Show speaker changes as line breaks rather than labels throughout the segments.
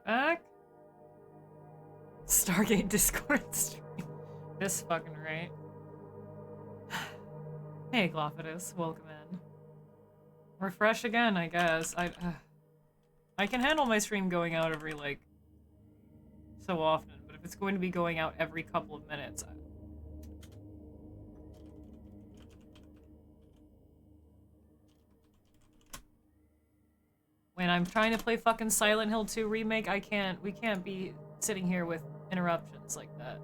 back. Stargate Discord stream. This fucking right. Hey, Glophitus, welcome in. Refresh again, I guess. I can handle my stream going out every, like, so often, but if it's going to be going out every couple of minutes, when I'm trying to play fucking Silent Hill 2 Remake, we can't be sitting here with interruptions like that.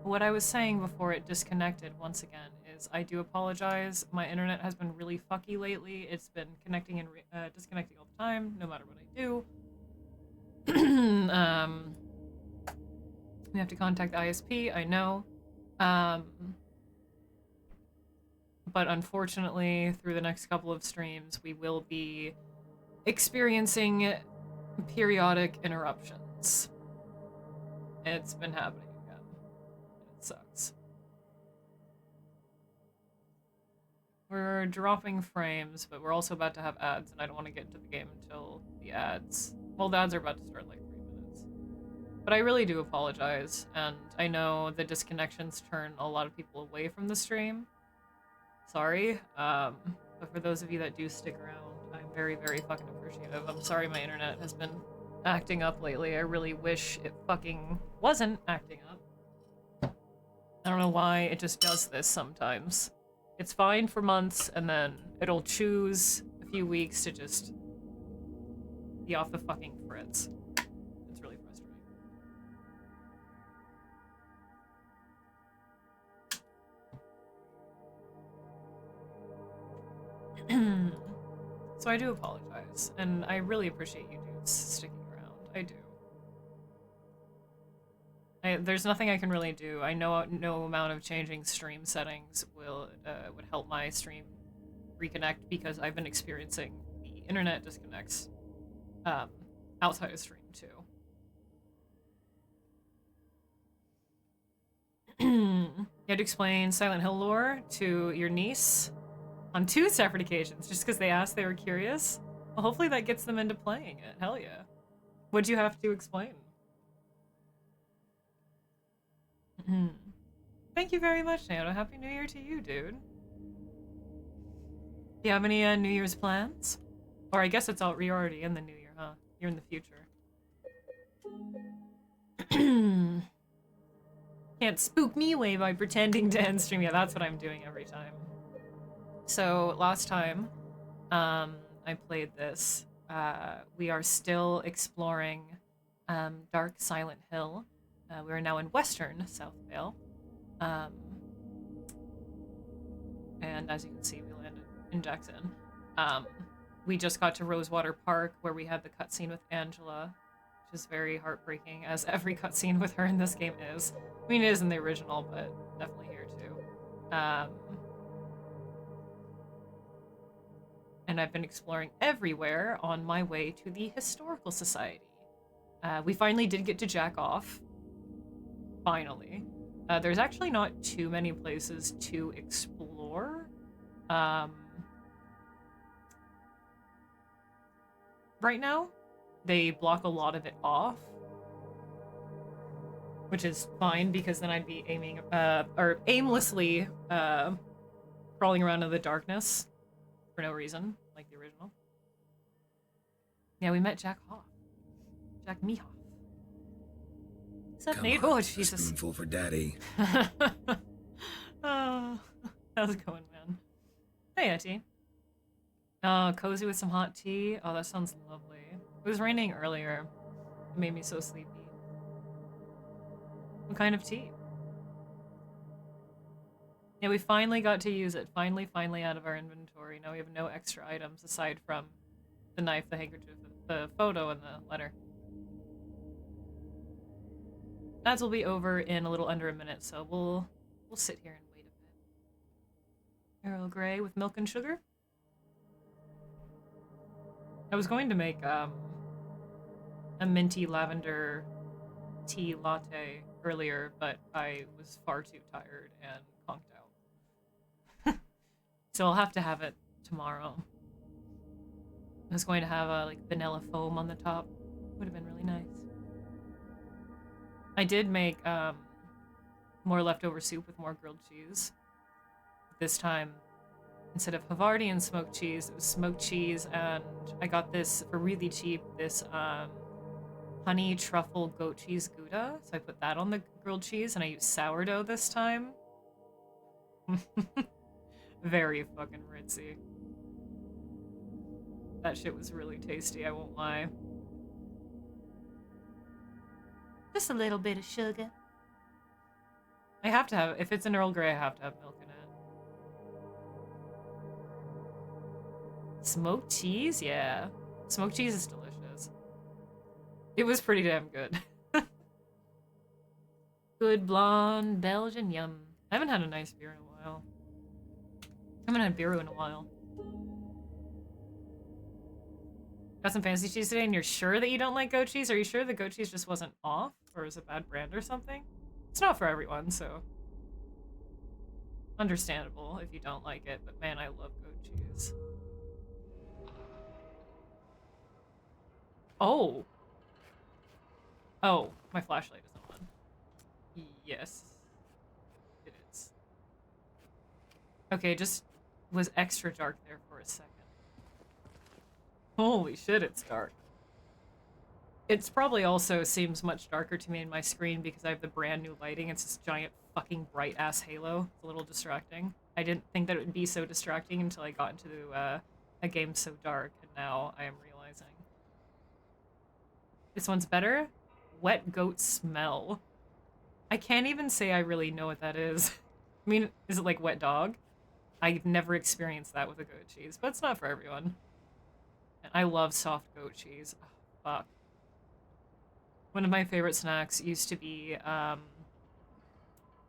What I was saying before it disconnected once again is I do apologize. My internet has been really fucky lately. It's been connecting and disconnecting all the time, no matter what I do. We have to contact the ISP, I know. But unfortunately, through the next couple of streams, we will be experiencing periodic interruptions. It's been happening again. It sucks. We're dropping frames, but we're also about to have ads, and I don't want to get into the game until the ads... Well, the ads are about to start in like 3 minutes. But I really do apologize, and I know the disconnections turn a lot of people away from the stream. Sorry, but for those of you that do stick around, I'm very, very fucking appreciative. I'm sorry my internet has been acting up lately. I really wish it fucking wasn't acting up. I don't know why it just does this sometimes. It's fine for months, and then it'll choose a few weeks to just be off the fucking fritz. It's really frustrating. So I do apologize, and I really appreciate you dudes sticking around. I do. There's nothing I can really do. I know no amount of changing stream settings would help my stream reconnect, because I've been experiencing the internet disconnects outside of stream too. You had to explain Silent Hill lore to your niece on 2 separate occasions just because they asked, they were curious. Well, hopefully that gets them into playing it. Hell yeah. What'd you have to explain? Thank you very much, Nano. Happy New Year to you, dude. Do you have any New Year's plans? Or I guess you're already in the New Year, huh? You're in the future. Can't spook me away by pretending to end stream. Yeah, that's what I'm doing every time. So last time I played this, we are still exploring Dark Silent Hill. We are now in Western South Vale. And as you can see, we landed in Jackson. We just got to Rosewater Park, where we had the cutscene with Angela, which is very heartbreaking, as every cutscene with her in this game is. I mean, it is in the original, but definitely here too. And I've been exploring everywhere on my way to the Historical Society. We finally did get to jack off. Finally. There's actually not too many places to explore. Right now, they block a lot of it off, which is fine, because then I'd be aimlessly crawling around in the darkness for no reason, like the original. Yeah, we met Jack Hoff. Jack Mehoff. What's up, Nate? Oh, Jesus.
A spoonful for Daddy.
Oh, how's it going, man? Hey, Etty. Cozy with some hot tea. Oh, that sounds lovely. It was raining earlier. It made me so sleepy. What kind of tea? Yeah, we finally got to use it. Finally out of our inventory. Now we have no extra items aside from the knife, the handkerchief, the photo, and the letter. Ads will be over in a little under a minute, so we'll sit here and wait a bit. Earl Grey with milk and sugar? I was going to make a minty lavender tea latte earlier, but I was far too tired and conked out. So I'll have to have it tomorrow. I was going to have like vanilla foam on the top. Would have been really nice. I did make more leftover soup with more grilled cheese. This time, instead of Havarti and smoked cheese, it was smoked cheese, and I got this for really cheap, this honey truffle goat cheese Gouda. So I put that on the grilled cheese, and I used sourdough this time. Very fucking ritzy. That shit was really tasty, I won't lie. Just a little bit of sugar. I have to have, if it's an Earl Grey, I have to have milk in it. Smoked cheese? Yeah. Smoked cheese is delicious. It was pretty damn good. Good blonde Belgian yum. I haven't had a nice beer in a while. I haven't had beer in a while. Got some fancy cheese today, and you're sure that you don't like goat cheese? Are you sure the goat cheese just wasn't off? Or is a bad brand or something? It's not for everyone, so... understandable if you don't like it, but man, I love goat cheese. Oh! Oh, my flashlight isn't on. Yes. It is. Okay, it just was extra dark there for a second. Holy shit, it's dark. It's probably also seems much darker to me in my screen because I have the brand new lighting. It's this giant fucking bright ass halo. It's a little distracting. I didn't think that it would be so distracting until I got into a game so dark, and now I am realizing. This one's better? Wet goat smell. I can't even say I really know what that is. I mean, is it like wet dog? I've never experienced that with a goat cheese, but it's not for everyone. And I love soft goat cheese. Oh, fuck. One of my favorite snacks used to be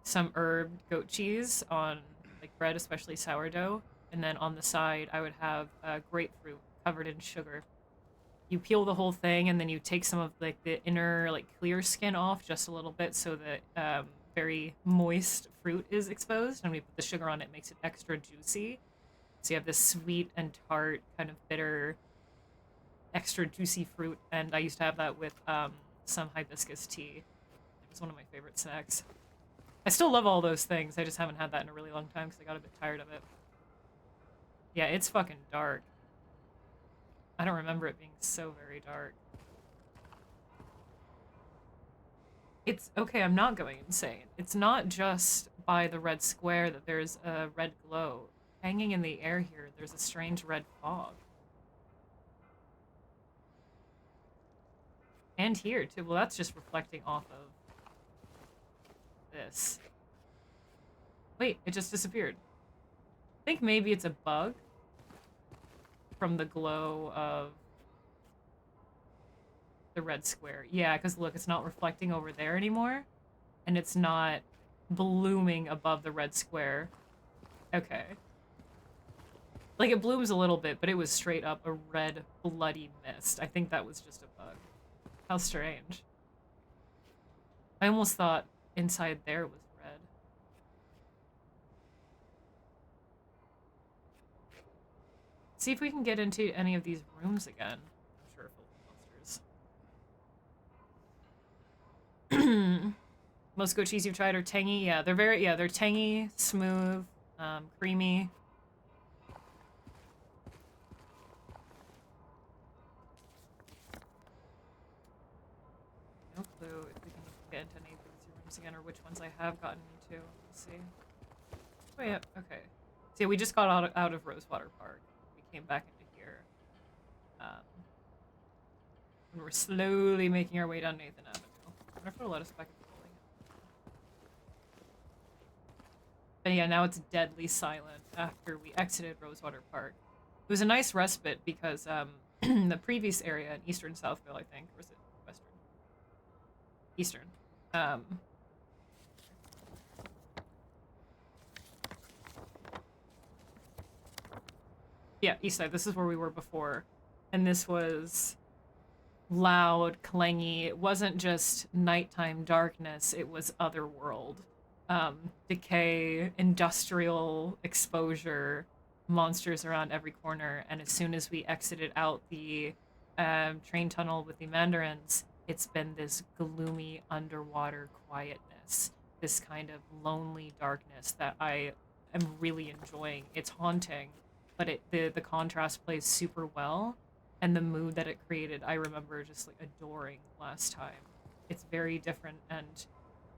some herb goat cheese on like bread, especially sourdough, and then on the side I would have grapefruit covered in sugar. You peel the whole thing, and then you take some of like the inner like clear skin off just a little bit, so that very moist fruit is exposed. And when you put the sugar on, it makes it extra juicy. So you have this sweet and tart, kind of bitter, extra juicy fruit. And I used to have that with some hibiscus tea. It was one of my favorite snacks. I still love all those things. I just haven't had that in a really long time because I got a bit tired of it. Yeah, it's fucking dark. I don't remember it being so very dark. It's okay, I'm not going insane. It's not just by the red square that there's a red glow. Hanging in the air here, there's a strange red fog. And here, too. Well, that's just reflecting off of this. Wait, it just disappeared. I think maybe it's a bug from the glow of the red square. Yeah, because look, it's not reflecting over there anymore, and it's not blooming above the red square. Okay. Like, it blooms a little bit, but it was straight up a red, bloody mist. I think that was just a bug. How strange. I almost thought inside there was red. See if we can get into any of these rooms again. I'm sure full of monsters. Most goat cheese you've tried are tangy. Yeah, they're tangy, smooth, creamy. No clue if we can get into any of these rooms again, or which ones I have gotten into. Let's see. Oh yeah, okay. See, we just got out of Rosewater Park. We came back into here. And we're slowly making our way down Nathan Avenue. I wonder if it'll let us back into the building. But yeah, now it's deadly silent after we exited Rosewater Park. It was a nice respite because the previous area in Eastern Southville, I think, or was it Western? Eastern. Yeah, East Side. This is where we were before. And this was loud, clangy. It wasn't just nighttime darkness, it was otherworld. Decay, industrial exposure, monsters around every corner. And as soon as we exited out the train tunnel with the Mandarins, it's been this gloomy underwater quietness, this kind of lonely darkness that I am really enjoying. It's haunting, but the contrast plays super well, and the mood that it created, I remember just like adoring last time. It's very different, and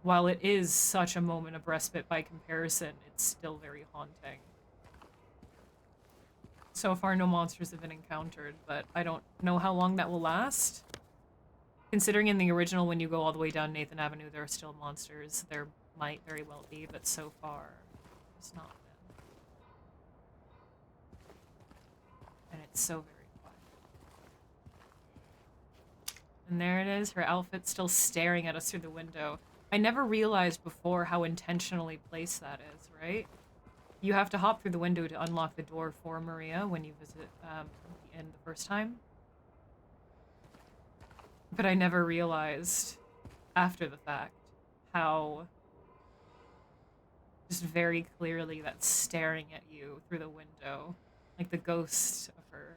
while it is such a moment of respite by comparison, it's still very haunting. So far, no monsters have been encountered, but I don't know how long that will last. Considering in the original, when you go all the way down Nathan Avenue, there are still monsters. There might very well be, but so far, it's not been. And it's so very quiet. And there it is, her outfit still staring at us through the window. I never realized before how intentionally placed that is, right? You have to hop through the window to unlock the door for Maria when you visit the inn the first time. But I never realized after the fact how just very clearly that's staring at you through the window, like the ghost of her.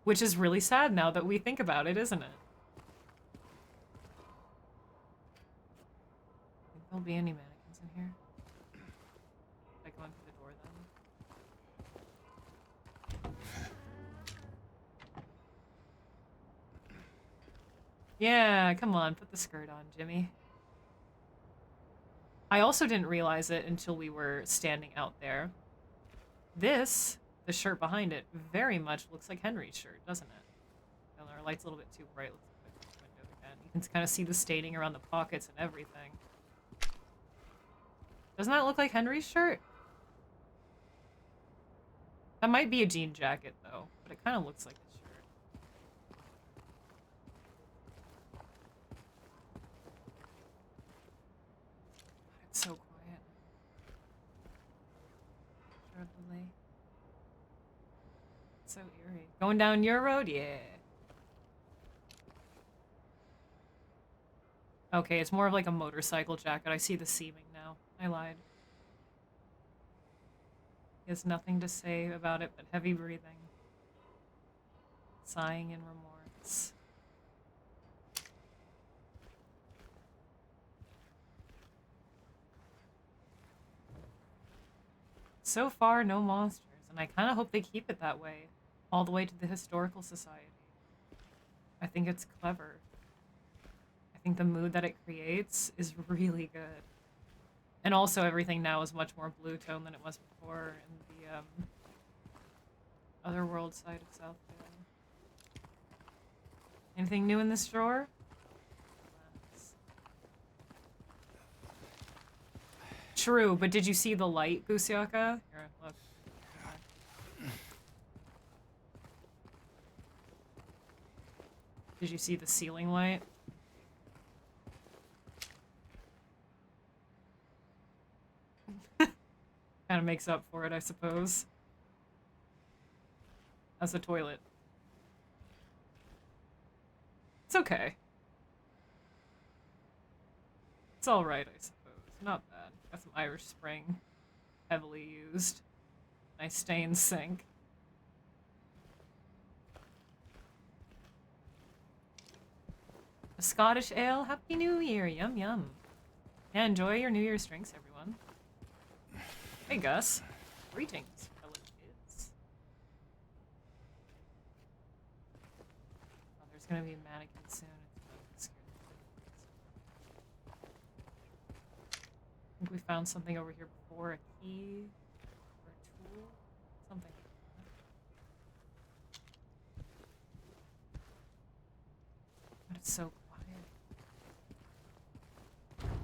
Which is really sad now that we think about it, isn't it? Think there'll be any mannequins in here? Like going through the door then? Yeah, come on, put the skirt on, Jimmy. I also didn't realize it until we were standing out there. This, the shirt behind it, very much looks like Henry's shirt, doesn't it? And our light's a little bit too bright. Let's put the window again. You can kind of see the staining around the pockets and everything. Doesn't that look like Henry's shirt? That might be a jean jacket, though, but it kind of looks like his shirt. It's so quiet. Lovely. So eerie. Going down your road? Yeah. Okay, it's more of like a motorcycle jacket. I see the seaming now. I lied. He has nothing to say about it but heavy breathing. Sighing in remorse. So far, no monsters, and I kind of hope they keep it that way, all the way to the Historical Society. I think it's clever. I think the mood that it creates is really good. And also, everything now is much more blue tone than it was before in the Otherworld side of Southvale. Anything new in this drawer? True, but did you see the light, Gusiaka? Here, look. Did you see the ceiling light? Kind of makes up for it, I suppose. As a toilet. It's okay. It's alright, I suppose. Not bad. Got some Irish Spring. Heavily used. Nice stained sink. A Scottish ale? Happy New Year! Yum yum. Yeah, enjoy your New Year's drinks, everyone. Hey Gus. Greetings, fellow kids. Oh, there's gonna be a mannequin soon. It's scared. I think we found something over here before. A key or a tool? Something like that. But it's so quiet.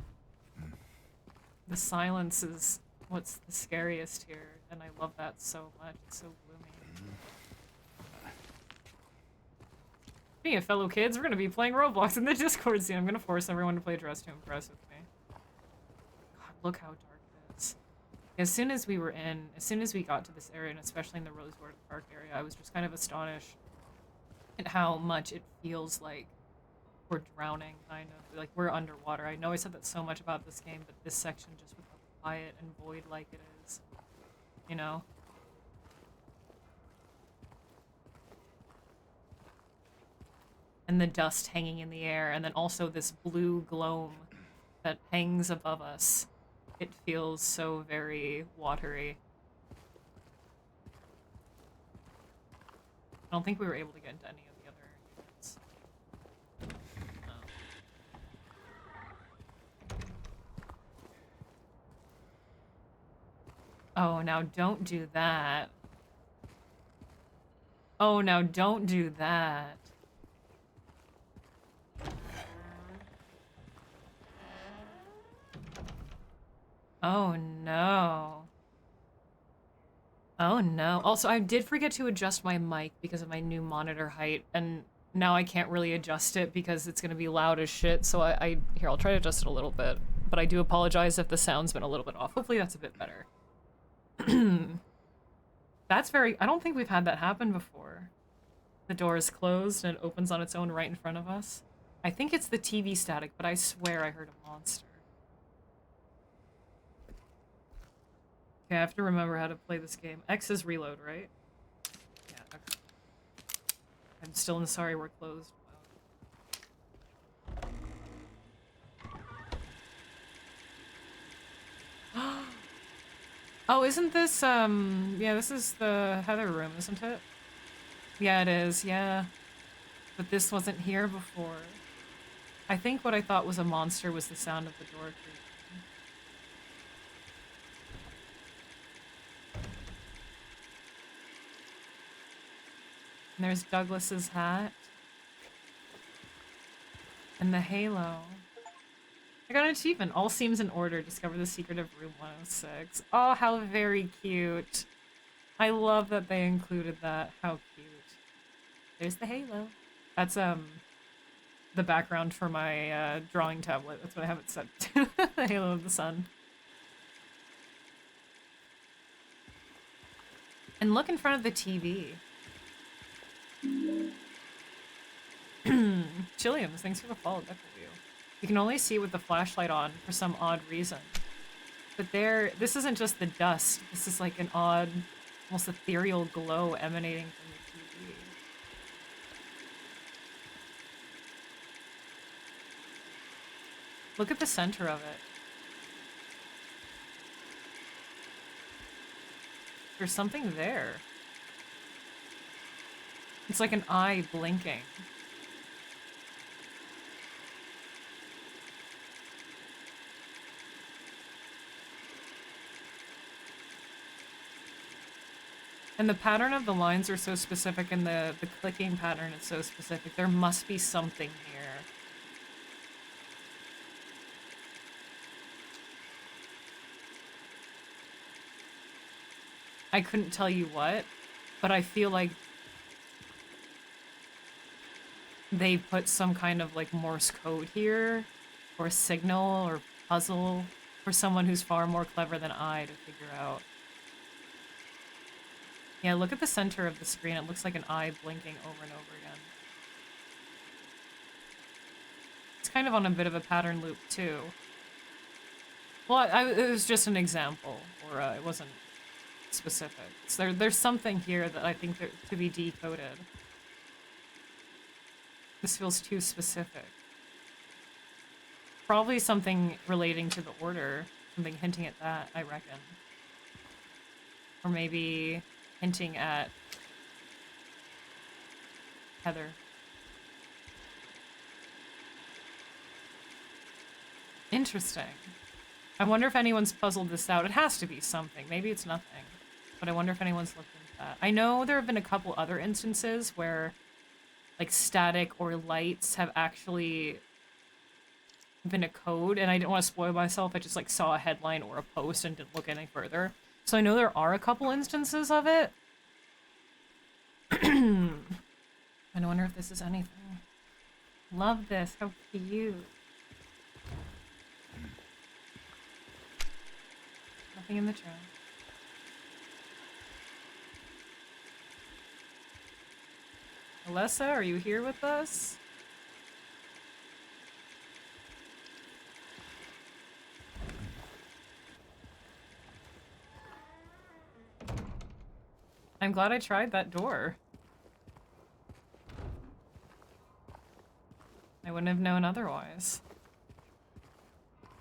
The silence is what's the scariest here, and I love that so much. It's so gloomy. Speaking of fellow kids, we're gonna be playing Roblox in the Discord soon. I'm gonna force everyone to play Dress to Impress with me. God, look how dark it is. As soon as we got to this area, and especially in the Rosewood Park area, I was just kind of astonished at how much it feels like we're drowning, kind of. Like, we're underwater. I know I said that so much about this game, but this section just with how quiet and void like it is. You know? and the dust hanging in the air, and then also this blue gloam that hangs above us. It feels so very watery. I don't think we were able to get into any of the other units. Oh, now don't do that. Oh, now don't do that. Oh no. Oh no. Also, I did forget to adjust my mic because of my new monitor height, and now I can't really adjust it because it's gonna be loud as shit, so here, I'll try to adjust it a little bit. But I do apologize if the sound's been a little bit off. Hopefully that's a bit better. That's I don't think we've had that happen before. The door is closed and it opens on its own right in front of us. I think it's the TV static, but I swear I heard a monster. Okay, I have to remember how to play this game. X is reload, right? Yeah, okay. I'm still in the sorry we're closed mode. Oh, isn't this, yeah, this is the Heather room, isn't it? Yeah, it is, yeah. But this wasn't here before. I think what I thought was a monster was the sound of the door creaking. And there's Douglas's hat. And the halo. I got an achievement. All seems in order. Discover the secret of room 106. Oh, how very cute. I love that they included that. How cute. There's the halo. That's, the background for my, drawing tablet. That's what I have it set to. The halo of the sun. And look in front of the TV. Chilliams, thanks for the follow. Definitely. You can only see it with the flashlight on for some odd reason. But this isn't just the dust. This is like an odd, almost ethereal glow emanating from the TV. Look at the center of it. There's something there. It's like an eye blinking. And the pattern of the lines are so specific, and the clicking pattern is so specific. There must be something here. I couldn't tell you what, but I feel like they put some kind of like Morse code here, or signal, or puzzle for someone who's far more clever than I to figure out. Yeah, look at the center of the screen. It looks like an eye blinking over and over again. It's kind of on a bit of a pattern loop, too. Well, it was just an example, or it wasn't specific. So there's something here that I think to be decoded. This feels too specific. Probably something relating to the order. Something hinting at that, I reckon. Or maybe hinting at Heather. Interesting. I wonder if anyone's puzzled this out. It has to be something. Maybe it's nothing. But I wonder if anyone's looked into that. I know there have been a couple other instances where like static or lights have actually been a code, and I didn't want to spoil myself. I just like saw a headline or a post and didn't look any further. So I know there are a couple instances of it. I wonder if this is anything. Love this. How cute. Nothing in the trash. Alessa, are you here with us? I'm glad I tried that door. wouldn't have known otherwise.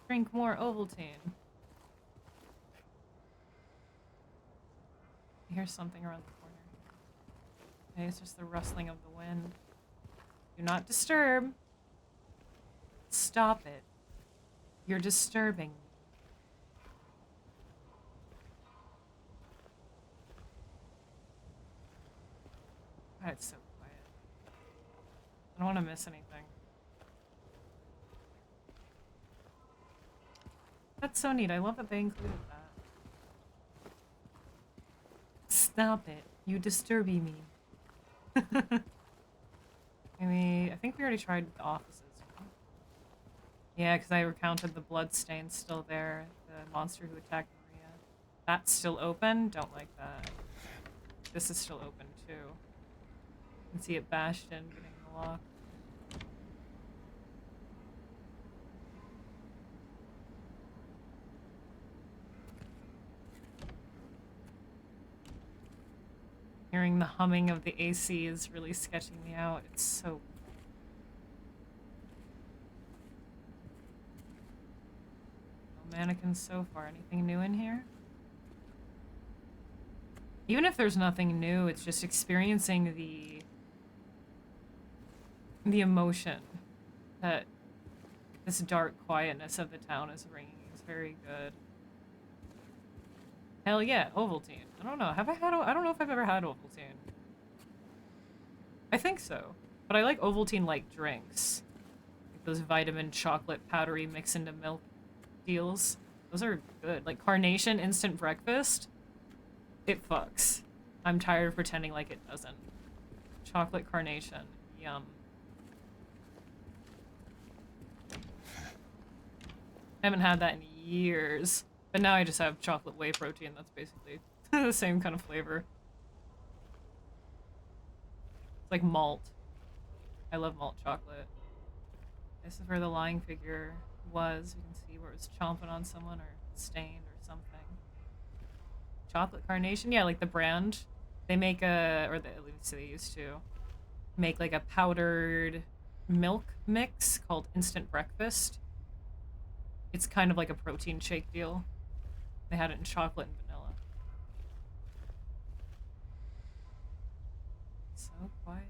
Drink more Ovaltine. I hear something around the corner. Okay, it's just the rustling of the wind. Do not disturb. Stop it. You're disturbing me. God, it's so quiet. I don't want to miss anything. That's so neat. I love that they included that. Stop it. You disturbing me. Maybe, I think we already tried the offices. Right? Yeah, because I recounted the blood stains still there. The monster who attacked Maria. That's still open? Don't like that. This is still open too. You can see it bashed in, getting the lock. Hearing the humming of the AC is really sketching me out. It's so... No mannequins so far. Anything new in here? Even if there's nothing new, it's just experiencing the emotion that this dark quietness of the town is bringing is very good. Hell yeah, Ovaltine. I don't know. Have I had? I don't know if I've ever had Ovaltine. I think so, but I like Ovaltine like drinks, like those vitamin chocolate powdery mix into milk deals. Those are good. Like Carnation instant breakfast. It fucks. I'm tired of pretending like it doesn't. Chocolate Carnation. Yum. I haven't had that in years. But now I just have chocolate whey protein. That's basically the same kind of flavor. It's like malt. I love malt chocolate. This is where the lying figure was. You can see where it was chomping on someone or stained or something. Chocolate Carnation? Yeah, like the brand. They make a, or at least they used to, make like a powdered milk mix called Instant Breakfast. It's kind of like a protein shake deal. They had it in chocolate and vanilla. So quiet.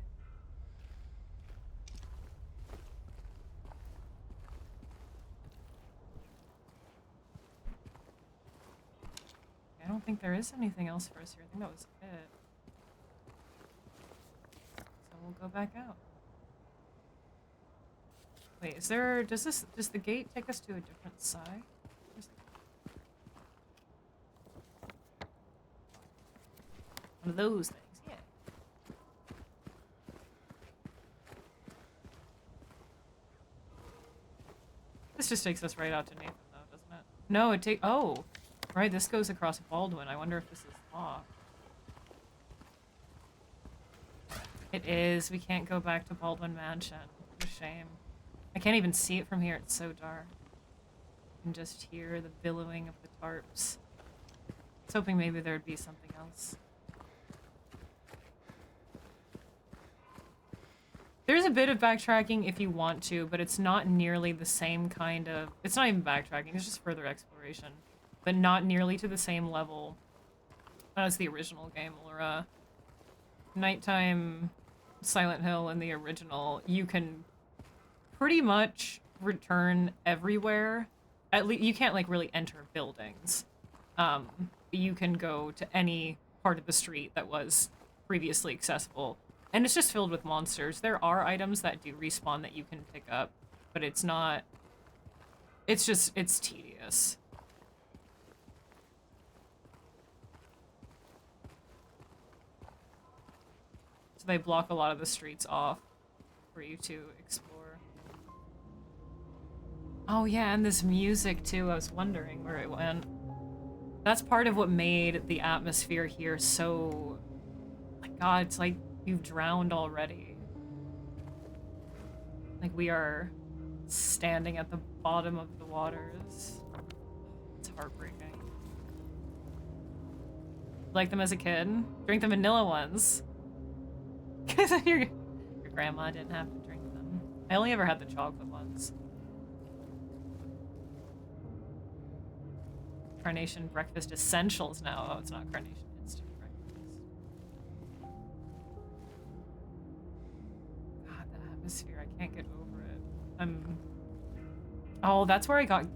I don't think there is anything else for us here. I think that was it. So we'll go back out. Wait, is there, does the gate take us to a different side? One of those things, yeah. This just takes us right out to Nathan, though, doesn't it? No, oh, right, this goes across Baldwin. I wonder if this is locked. It is. We can't go back to Baldwin Mansion. What a shame. I can't even see it from here. It's so dark. You can just hear the billowing of the tarps. I was hoping maybe there'd be something else. There's a bit of backtracking if you want to, but it's not nearly the same kind of... It's not even backtracking, it's just further exploration. But not nearly to the same level as the original game, or Nighttime Silent Hill in the original. You can pretty much return everywhere. At least you can't like really enter buildings. You can go to any part of the street that was previously accessible. And it's just filled with monsters. There are items that do respawn that you can pick up, but it's not... It's just... It's tedious. So they block a lot of the streets off for you to explore. Oh yeah, and this music too. I was wondering where it went. That's part of what made the atmosphere here so... Like, God, it's like... You've drowned already. Like we are standing at the bottom of the waters. It's heartbreaking. Like them as a kid? Drink the vanilla ones. Because your grandma didn't have to drink them. I only ever had the chocolate ones. Carnation breakfast essentials now. Oh, it's not carnation instant breakfast. God, the atmosphere. I can't get over it. Oh, that's where I got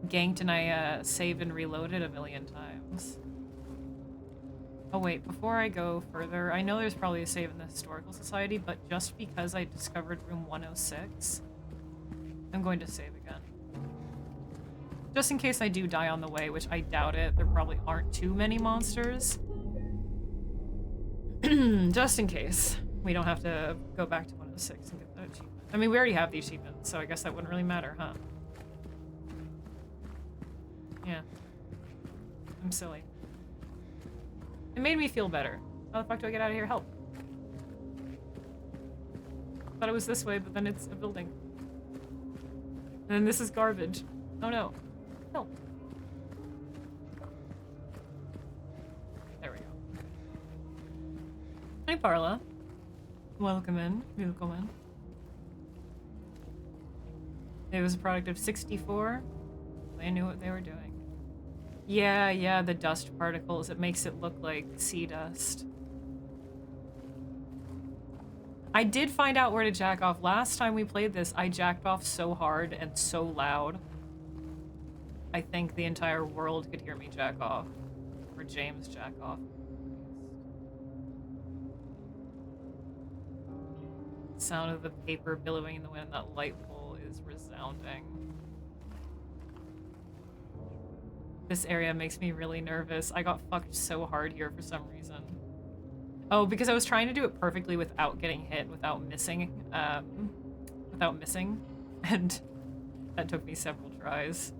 ganked and I saved and reloaded a million times. Oh wait, before I go further, I know there's probably a save in the Historical Society, but just because I discovered room 106, I'm going to save again. Just in case I do die on the way, which I doubt it. There probably aren't too many monsters. Just in case. We don't have to go back to 106 and get the achievement. I mean, we already have the achievement, so I guess that wouldn't really matter, huh? Yeah. I'm silly. It made me feel better. How the fuck do I get out of here? Help. Thought it was this way, but then it's a building. And then this is garbage. Oh no. Help. There we go. Hi, Parla. Welcome in. Welcome in. It was a product of 64. They knew what they were doing. Yeah, the dust particles. It makes it look like sea dust. I did find out where to jack off. Last time we played this, I jacked off so hard and so loud. I think the entire world could hear me jack off. Or James jack off. Sound of the paper billowing in the wind, that light pole is resounding. This area makes me really nervous. I got fucked so hard here for some reason. Oh, because I was trying to do it perfectly without getting hit, without missing, and that took me several tries.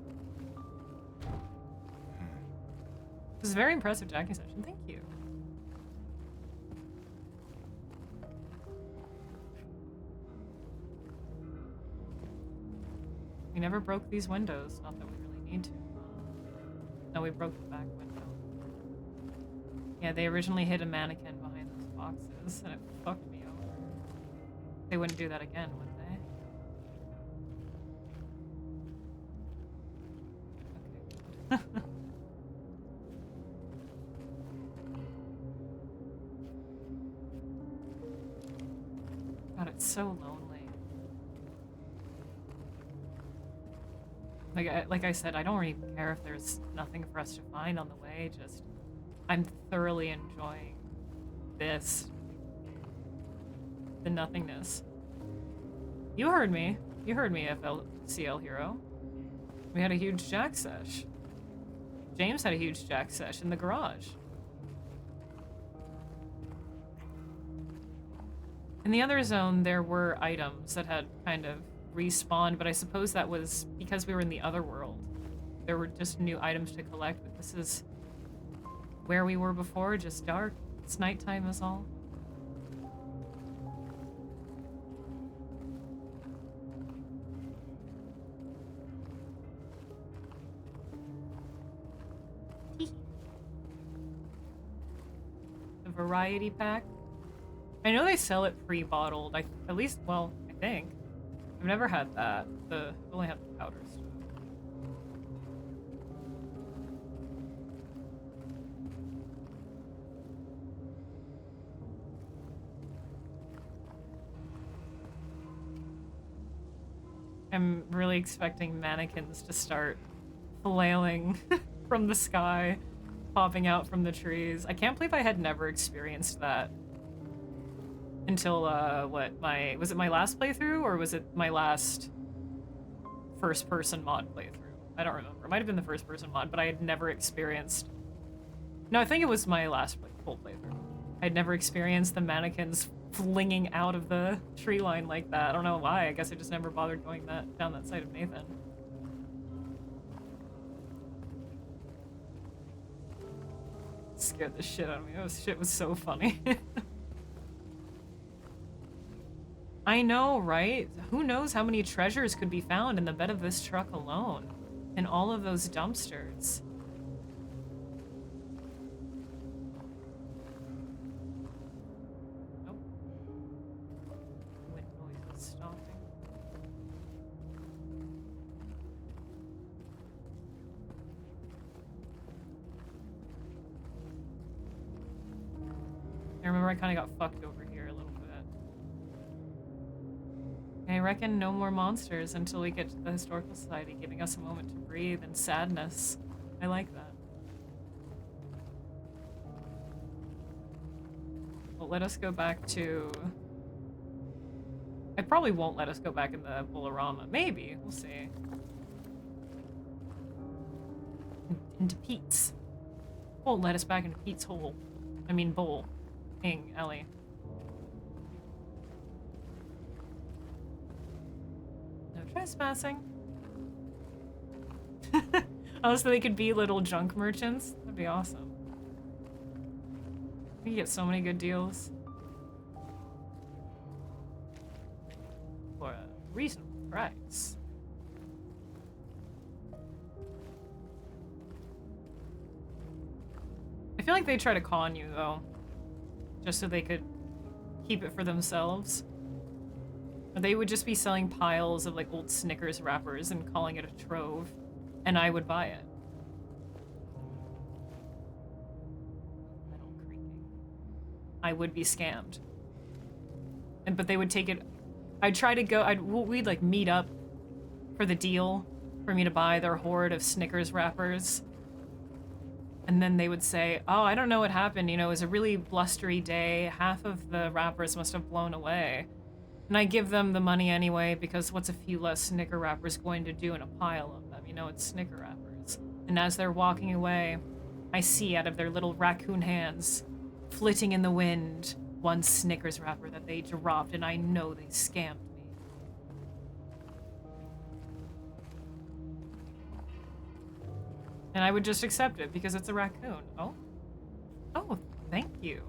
It was a very impressive jacking session. Thank you. We never broke these windows. Not that we really need to. No, we broke the back window. Yeah, they originally hid a mannequin behind those boxes, and it fucked me over. They wouldn't do that again, would they? Okay. God, it's so lonely. Like I said, I don't really care if there's nothing for us to find on the way, just I'm thoroughly enjoying this. The nothingness. You heard me. You heard me, FLCL Hero. We had a huge jack sesh. James had a huge jack sesh in the garage. In the other zone, there were items that had kind of respawned, but I suppose that was because we were in the other world. There were just new items to collect, but this is where we were before, just dark. It's nighttime is all. The variety pack. I know they sell it pre-bottled. At least, well, I think. I've never had that. I've only had the powder stuff. I'm really expecting mannequins to start flailing from the sky, popping out from the trees. I can't believe I had never experienced that until, was it my last playthrough, or was it my last first-person mod playthrough? I don't remember. It might have been the first-person mod, but I had never experienced... No, I think it was my last full playthrough. I'd never experienced the mannequins flinging out of the tree line like that. I don't know why. I guess I just never bothered going down that side of Nathan. Scared the shit out of me. That shit was so funny. I know, right? Who knows how many treasures could be found in the bed of this truck alone? In all of those dumpsters. Nope. Wind noise is stopping. I remember I kind of got fucked over here a little bit. I reckon no more monsters until we get to the Historical Society, giving us a moment to breathe and sadness. I like that. Well, let us go back to... It probably won't let us go back in the Bolorama. Maybe. We'll see. Into Pete's. Won't let us back into Pete's hole. I mean bowl. Ellie. No trespassing. Oh, so they could be little junk merchants? That'd be awesome. We could get so many good deals. For a reasonable price. I feel like they try to con you, though. Just so they could keep it for themselves. Or they would just be selling piles of, like, old Snickers wrappers and calling it a trove. And I would buy it. Metal creaking. I would be scammed. But they would take it... I'd try to go... We'd, like, meet up for the deal for me to buy their hoard of Snickers wrappers. And then they would say, oh, I don't know what happened. You know, it was a really blustery day. Half of the wrappers must have blown away. And I give them the money anyway, because what's a few less Snicker wrappers going to do in a pile of them? You know, it's Snicker wrappers. And as they're walking away, I see out of their little raccoon hands, flitting in the wind, one Snickers wrapper that they dropped, and I know they scammed me. And I would just accept it because it's a raccoon. Oh? Oh, thank you.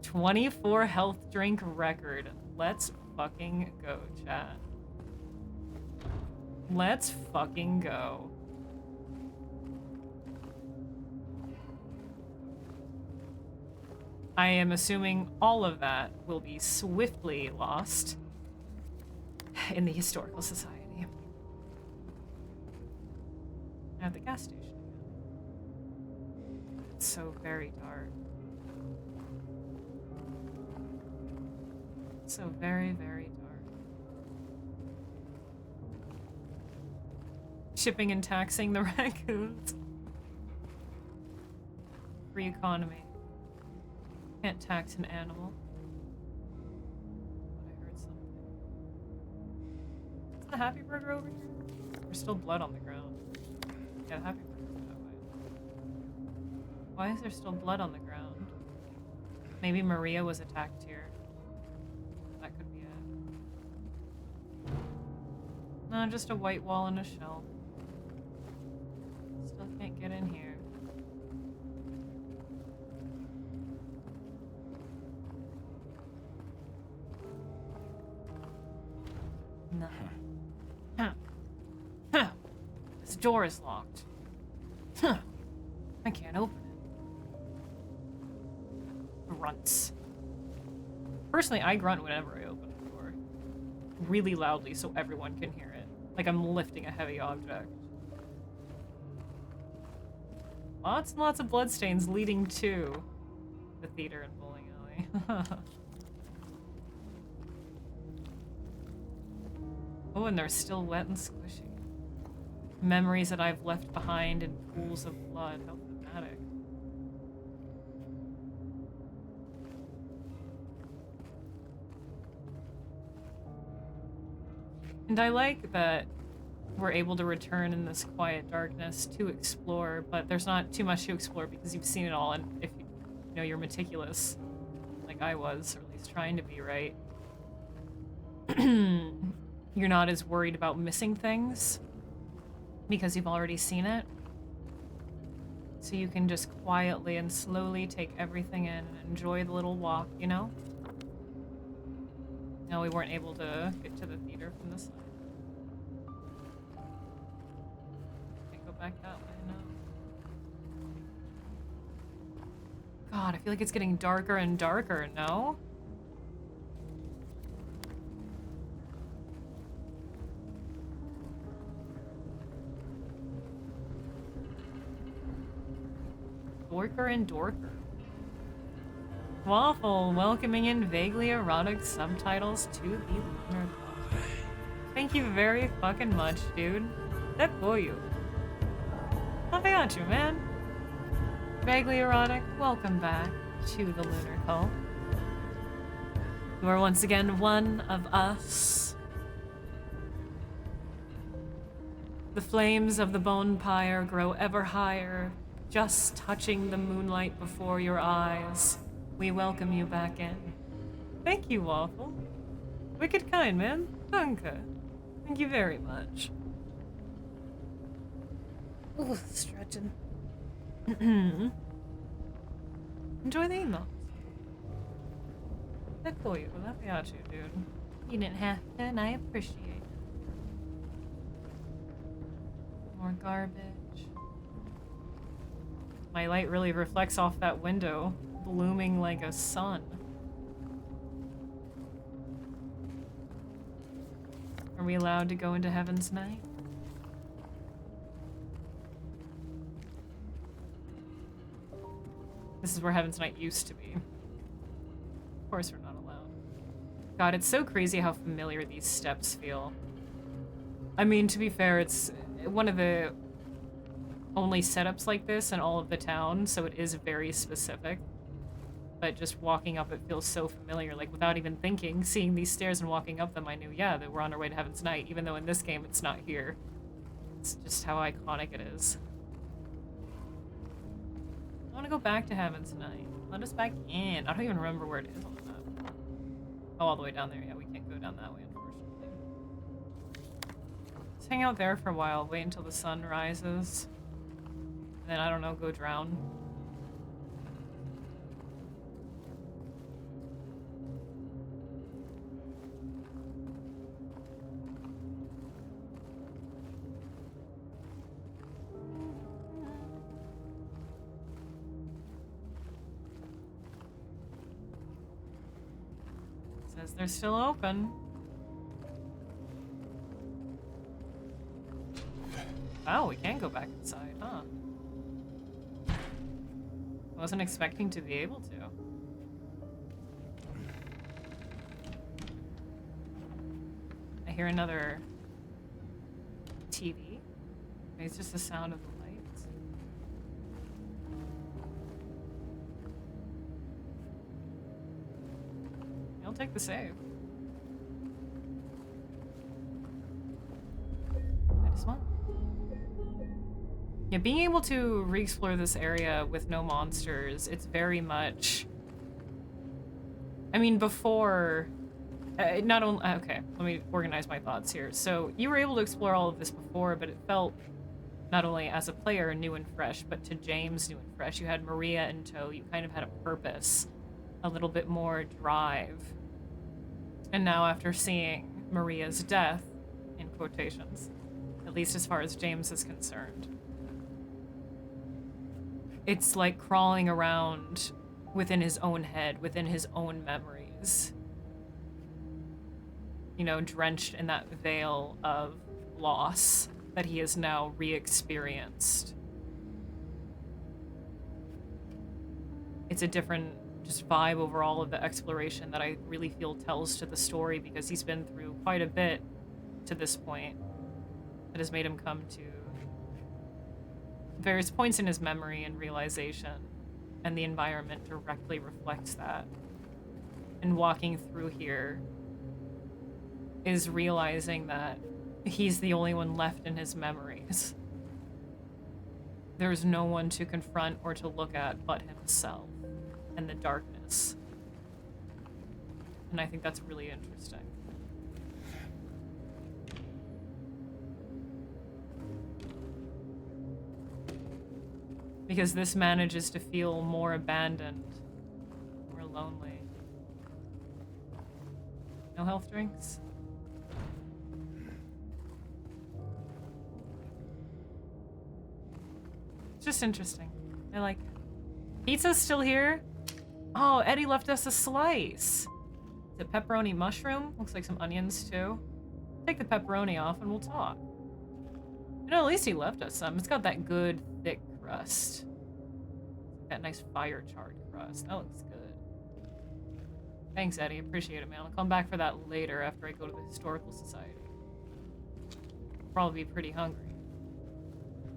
24 health drink record. Let's fucking go, chat. Let's fucking go. I am assuming all of that will be swiftly lost in the Historical Society. At the gas station again. It's so very dark. It's so very, very dark. Shipping and taxing the raccoons. Free economy. Can't tax an animal. But I heard something. Is the Happy Burger over here? There's still blood on the ground. Yeah, Happy Burger's that way. Why is there still blood on the ground? Maybe Maria was attacked here. That could be it. No, just a white wall and a shelf. Still can't get in here. No. Huh. Huh. This door is locked. Huh. I can't open it. Grunts. Personally, I grunt whenever I open a door. Really loudly so everyone can hear it. Like I'm lifting a heavy object. Lots and lots of bloodstains leading to the theater and bowling alley. Oh, and they're still wet and squishy. Memories that I've left behind in pools of blood. How pathetic. And I like that we're able to return in this quiet darkness to explore, but there's not too much to explore because you've seen it all, and if you know you're meticulous, like I was, or at least trying to be, right? You're not as worried about missing things because you've already seen it. So you can just quietly and slowly take everything in and enjoy the little walk, you know? No, we weren't able to get to the theater from this side. Can't go back that way, no. God, I feel like it's getting darker and darker, no? Dorker and dorker. Waffle, welcoming in vaguely erotic subtitles to the Lunar Call. Thank you very fucking much, dude. That for you. Nothing at you, man. Vaguely erotic, welcome back to the Lunar Call. You are once again one of us. The flames of the bonfire grow ever higher, just touching the moonlight before your eyes. We welcome you back in. Thank you, Waffle. Wicked kind, man. Danke. Thank you very much. Ooh, stretching. Enjoy the emails. That's for you. Nothing at you, dude. You didn't have to, and I appreciate it. More garbage. My light really reflects off that window, blooming like a sun. Are we allowed to go into Heaven's Night? This is where Heaven's Night used to be. Of course we're not allowed. God, it's so crazy how familiar these steps feel. I mean, to be fair, it's one of the only setups like this in all of the town, so it is very specific. But just walking up it feels so familiar, like without even thinking, seeing these stairs and walking up them, I knew, yeah, that we're on our way to Heaven's Night, even though in this game it's not here. It's just how iconic it is. I want to go back to Heaven's Night. Let us back in. I don't even remember where it is on the map. Oh, all the way down there. Yeah, we can't go down that way, unfortunately. Let's hang out there for a while, wait until the sun rises. And then, I don't know, go drown. Says they're still open. Oh, we can go back inside, huh? I wasn't expecting to be able to. I hear another TV. Maybe it's just the sound of the lights. I'll take the save. I just want. Yeah, being able to re-explore this area with no monsters, it's very much... I mean, before... not only... Okay, let me organize my thoughts here. So, you were able to explore all of this before, but it felt, not only as a player, new and fresh, but to James, new and fresh. You had Maria in tow, you kind of had a purpose, a little bit more drive. And now, after seeing Maria's death, in quotations, at least as far as James is concerned, it's like crawling around within his own head, within his own memories. You know, drenched in that veil of loss that he has now re-experienced. It's a different just vibe over all of the exploration that I really feel tells to the story, because he's been through quite a bit to this point that has made him come to various points in his memory and realization, and the environment directly reflects that. And walking through here is realizing that he's the only one left in his memories. There's no one to confront or to look at but himself and the darkness. And I think that's really interesting. Because this manages to feel more abandoned, more lonely. No health drinks? It's just interesting. I like it. Pizza's still here? Oh, Eddie left us a slice. Is it pepperoni mushroom? Looks like some onions too. Take the pepperoni off and we'll talk. You know, at least he left us some. It's got that good, thick crust. That nice fire charred crust. That looks good. Thanks, Eddie. Appreciate it, man. I'll come back for that later after I go to the Historical Society. Probably be pretty hungry.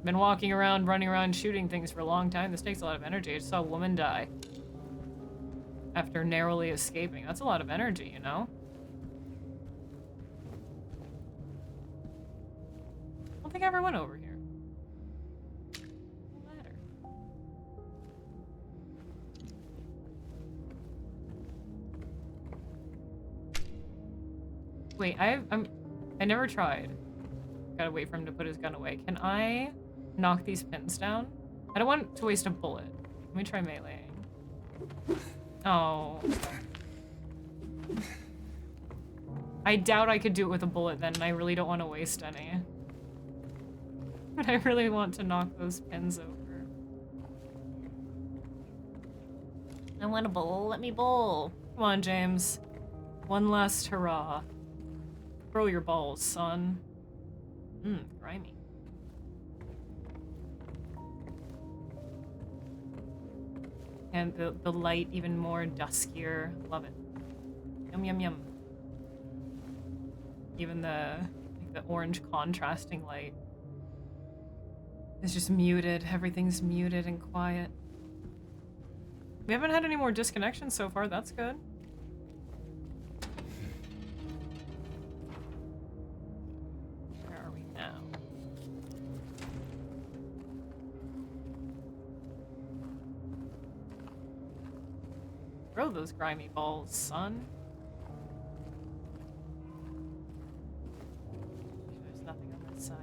Been walking around, running around, shooting things for a long time. This takes a lot of energy. I just saw a woman die after narrowly escaping. That's a lot of energy, you know? I don't think I ever went over here. No matter. Wait, I never tried. Gotta wait for him to put his gun away. Can I knock these pins down? I don't want to waste a bullet. Let me try meleeing. Oh. I doubt I could do it with a bullet then, and I really don't want to waste any. But I really want to knock those pins over. I want a bowl. Let me bowl. Come on, James. One last hurrah. Throw your balls, son. Grimy. And the light even more duskier. Love it. Yum, yum, yum. Even like the orange contrasting light is just muted. Everything's muted and quiet. We haven't had any more disconnections so far. That's good. Where are we now? Throw those grimy balls, son. There's nothing on this side.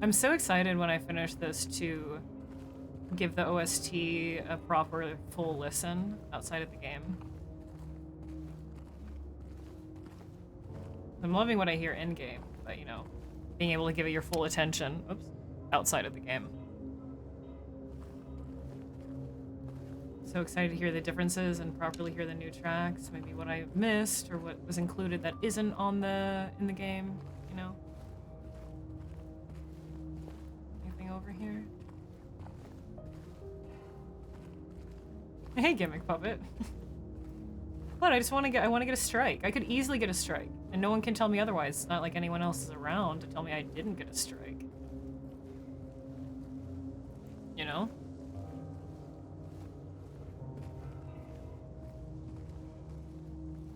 I'm so excited when I finish this to give the OST a proper full listen outside of the game. I'm loving what I hear in-game, but you know, being able to give it your full attention, oops, outside of the game. So excited to hear the differences and properly hear the new tracks, maybe what I missed or what was included that isn't on in the game, you know? Anything over here? Hey, gimmick puppet. What? I want to get a strike. I could easily get a strike, and no one can tell me otherwise. It's not like anyone else is around to tell me I didn't get a strike. You know?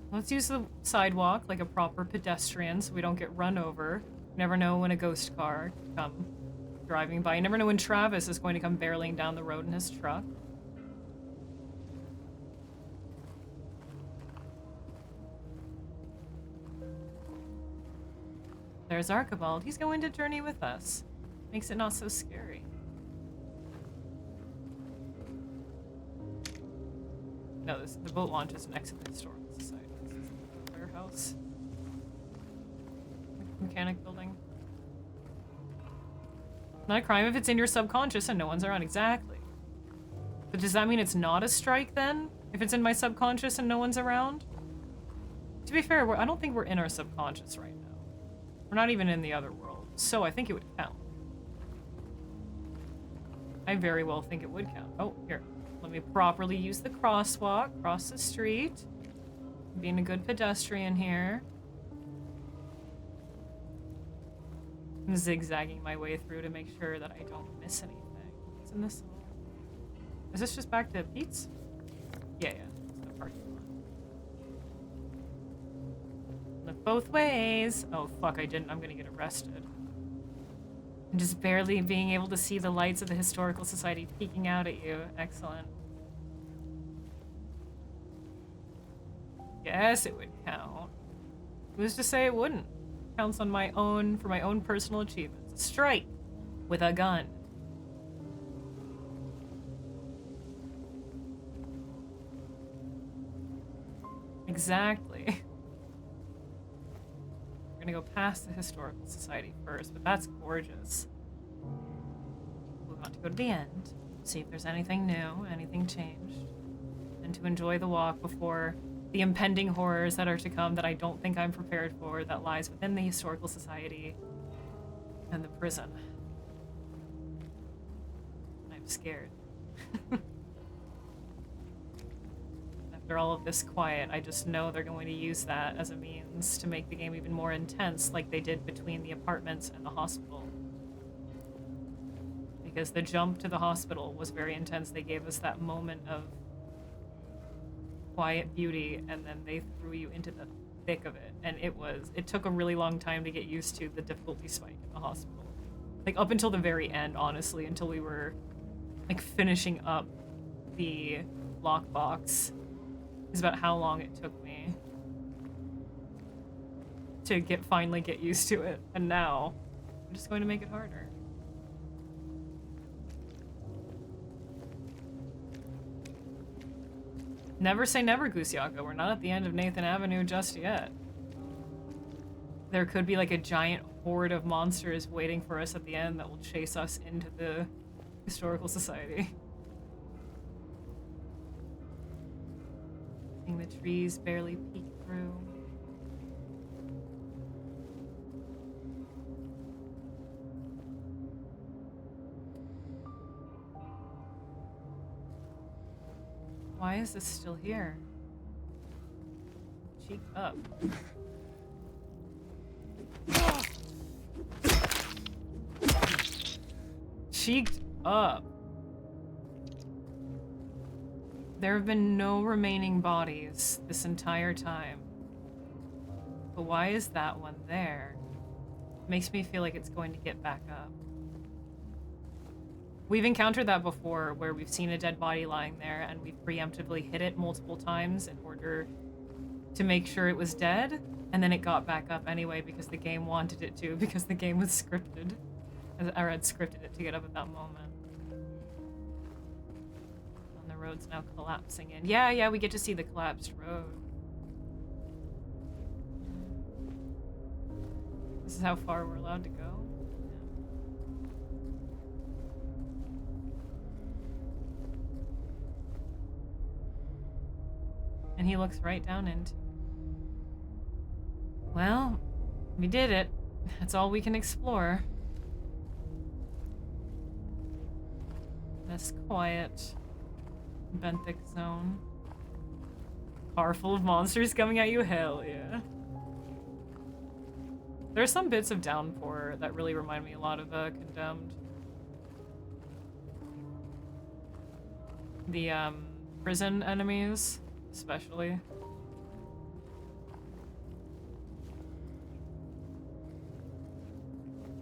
Let's use the sidewalk like a proper pedestrian so we don't get run over. You never know when a ghost car come driving by. You never know when Travis is going to come barreling down the road in his truck. There's Archibald. He's going to journey with us. Makes it not so scary. No, the boat launch is next to the Historical Society. This is the warehouse. Mechanic building. Not a crime if it's in your subconscious and no one's around. Exactly. But does that mean it's not a strike then? If it's in my subconscious and no one's around? To be fair, I don't think we're in our subconscious right now. We're not even in the other world, so I think it would count. I very well think it would count. Oh, here. Let me properly use the crosswalk, cross the street. Being a good pedestrian here. I'm zigzagging my way through to make sure that I don't miss anything. What's in this? Is this just back to Pete's? Yeah. It's the parking lot. Look both ways. Oh, fuck, I didn't. I'm gonna get arrested. I'm just barely being able to see the lights of the Historical Society peeking out at you. Excellent. Yes, it would count. Who's to say it wouldn't? Counts on for my own personal achievements. A strike with a gun. Exactly. We're gonna go past the Historical Society first, but that's gorgeous. We want to go to the end, see if there's anything new, anything changed, and to enjoy the walk before the impending horrors that are to come that I don't think I'm prepared for, that lies within the Historical Society and the prison. I'm scared. after all of this quiet, I just know they're going to use that as a means to make the game even more intense, like they did between the apartments and the hospital. Because the jump to the hospital was very intense. They gave us that moment of quiet beauty, and then they threw you into the thick of it. And it took a really long time to get used to the difficulty spike in the hospital. Like, up until the very end, honestly, until we were, like, finishing up the lockbox is about how long it took me to finally get used to it. And now, I'm just going to make it harder. Never say never, Gusiaka. We're not at the end of Nathan Avenue just yet. There could be like a giant horde of monsters waiting for us at the end that will chase us into the historical society. Seeing the trees barely peek through. Why is this still here? Cheek up. Cheeked up. There have been no remaining bodies this entire time. But why is that one there? Makes me feel like it's going to get back up. We've encountered that before, where we've seen a dead body lying there and we've preemptively hit it multiple times in order to make sure it was dead, and then it got back up anyway because the game wanted it to, because the game was scripted. Or had scripted it to get up at that moment. And the road's now collapsing in. Yeah, we get to see the collapsed road. This is how far we're allowed to go. And he looks right down into. Well, we did it. That's all we can explore. This quiet benthic zone. Car full of monsters coming at you, hell yeah. There are some bits of Downpour that really remind me a lot of Condemned. The prison enemies, especially.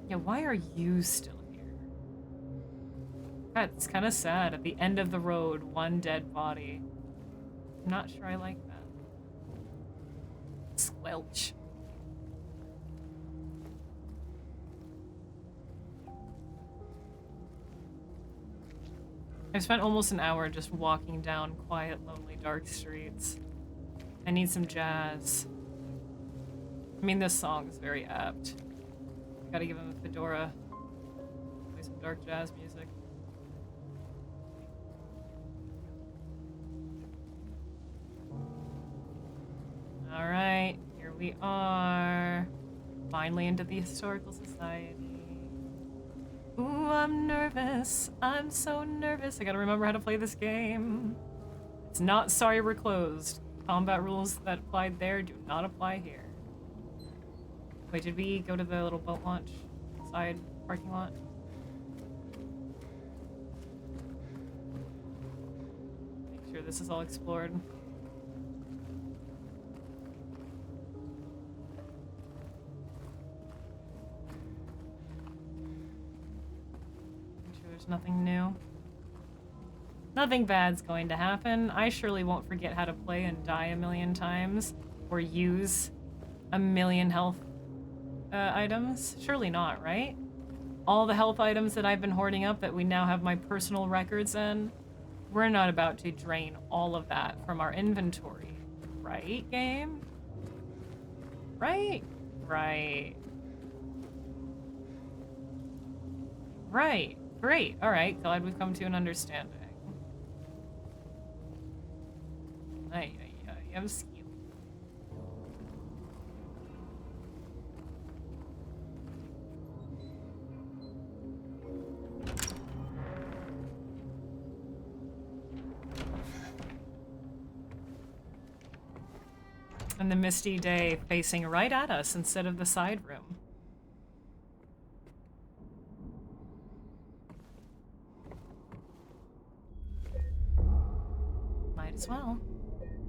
Yeah, why are you still here? God, it's kind of sad. At the end of the road, one dead body. I'm not sure I like that. Squelch. I've spent almost an hour just walking down quiet, lonely, dark streets. I need some jazz. I mean, this song is very apt. Gotta give him a fedora. Play some dark jazz music. Alright, here we are. Finally into the Historical Society. Ooh, I'm nervous. I'm so nervous. I gotta remember how to play this game. It's not sorry we're closed. Combat rules that applied there do not apply here. Wait, did we go to the little boat launch side parking lot? Make sure this is all explored. Make sure there's nothing new. Nothing bad's going to happen. I surely won't forget how to play and die a million times or use a million health items? Surely not, right? All the health items that I've been hoarding up that we now have my personal records in, we're not about to drain all of that from our inventory. Right, game? Right? Right. Right. Great. Alright, glad we've come to an understanding. I'm scared. And the misty day facing right at us instead of the side room. Might as well.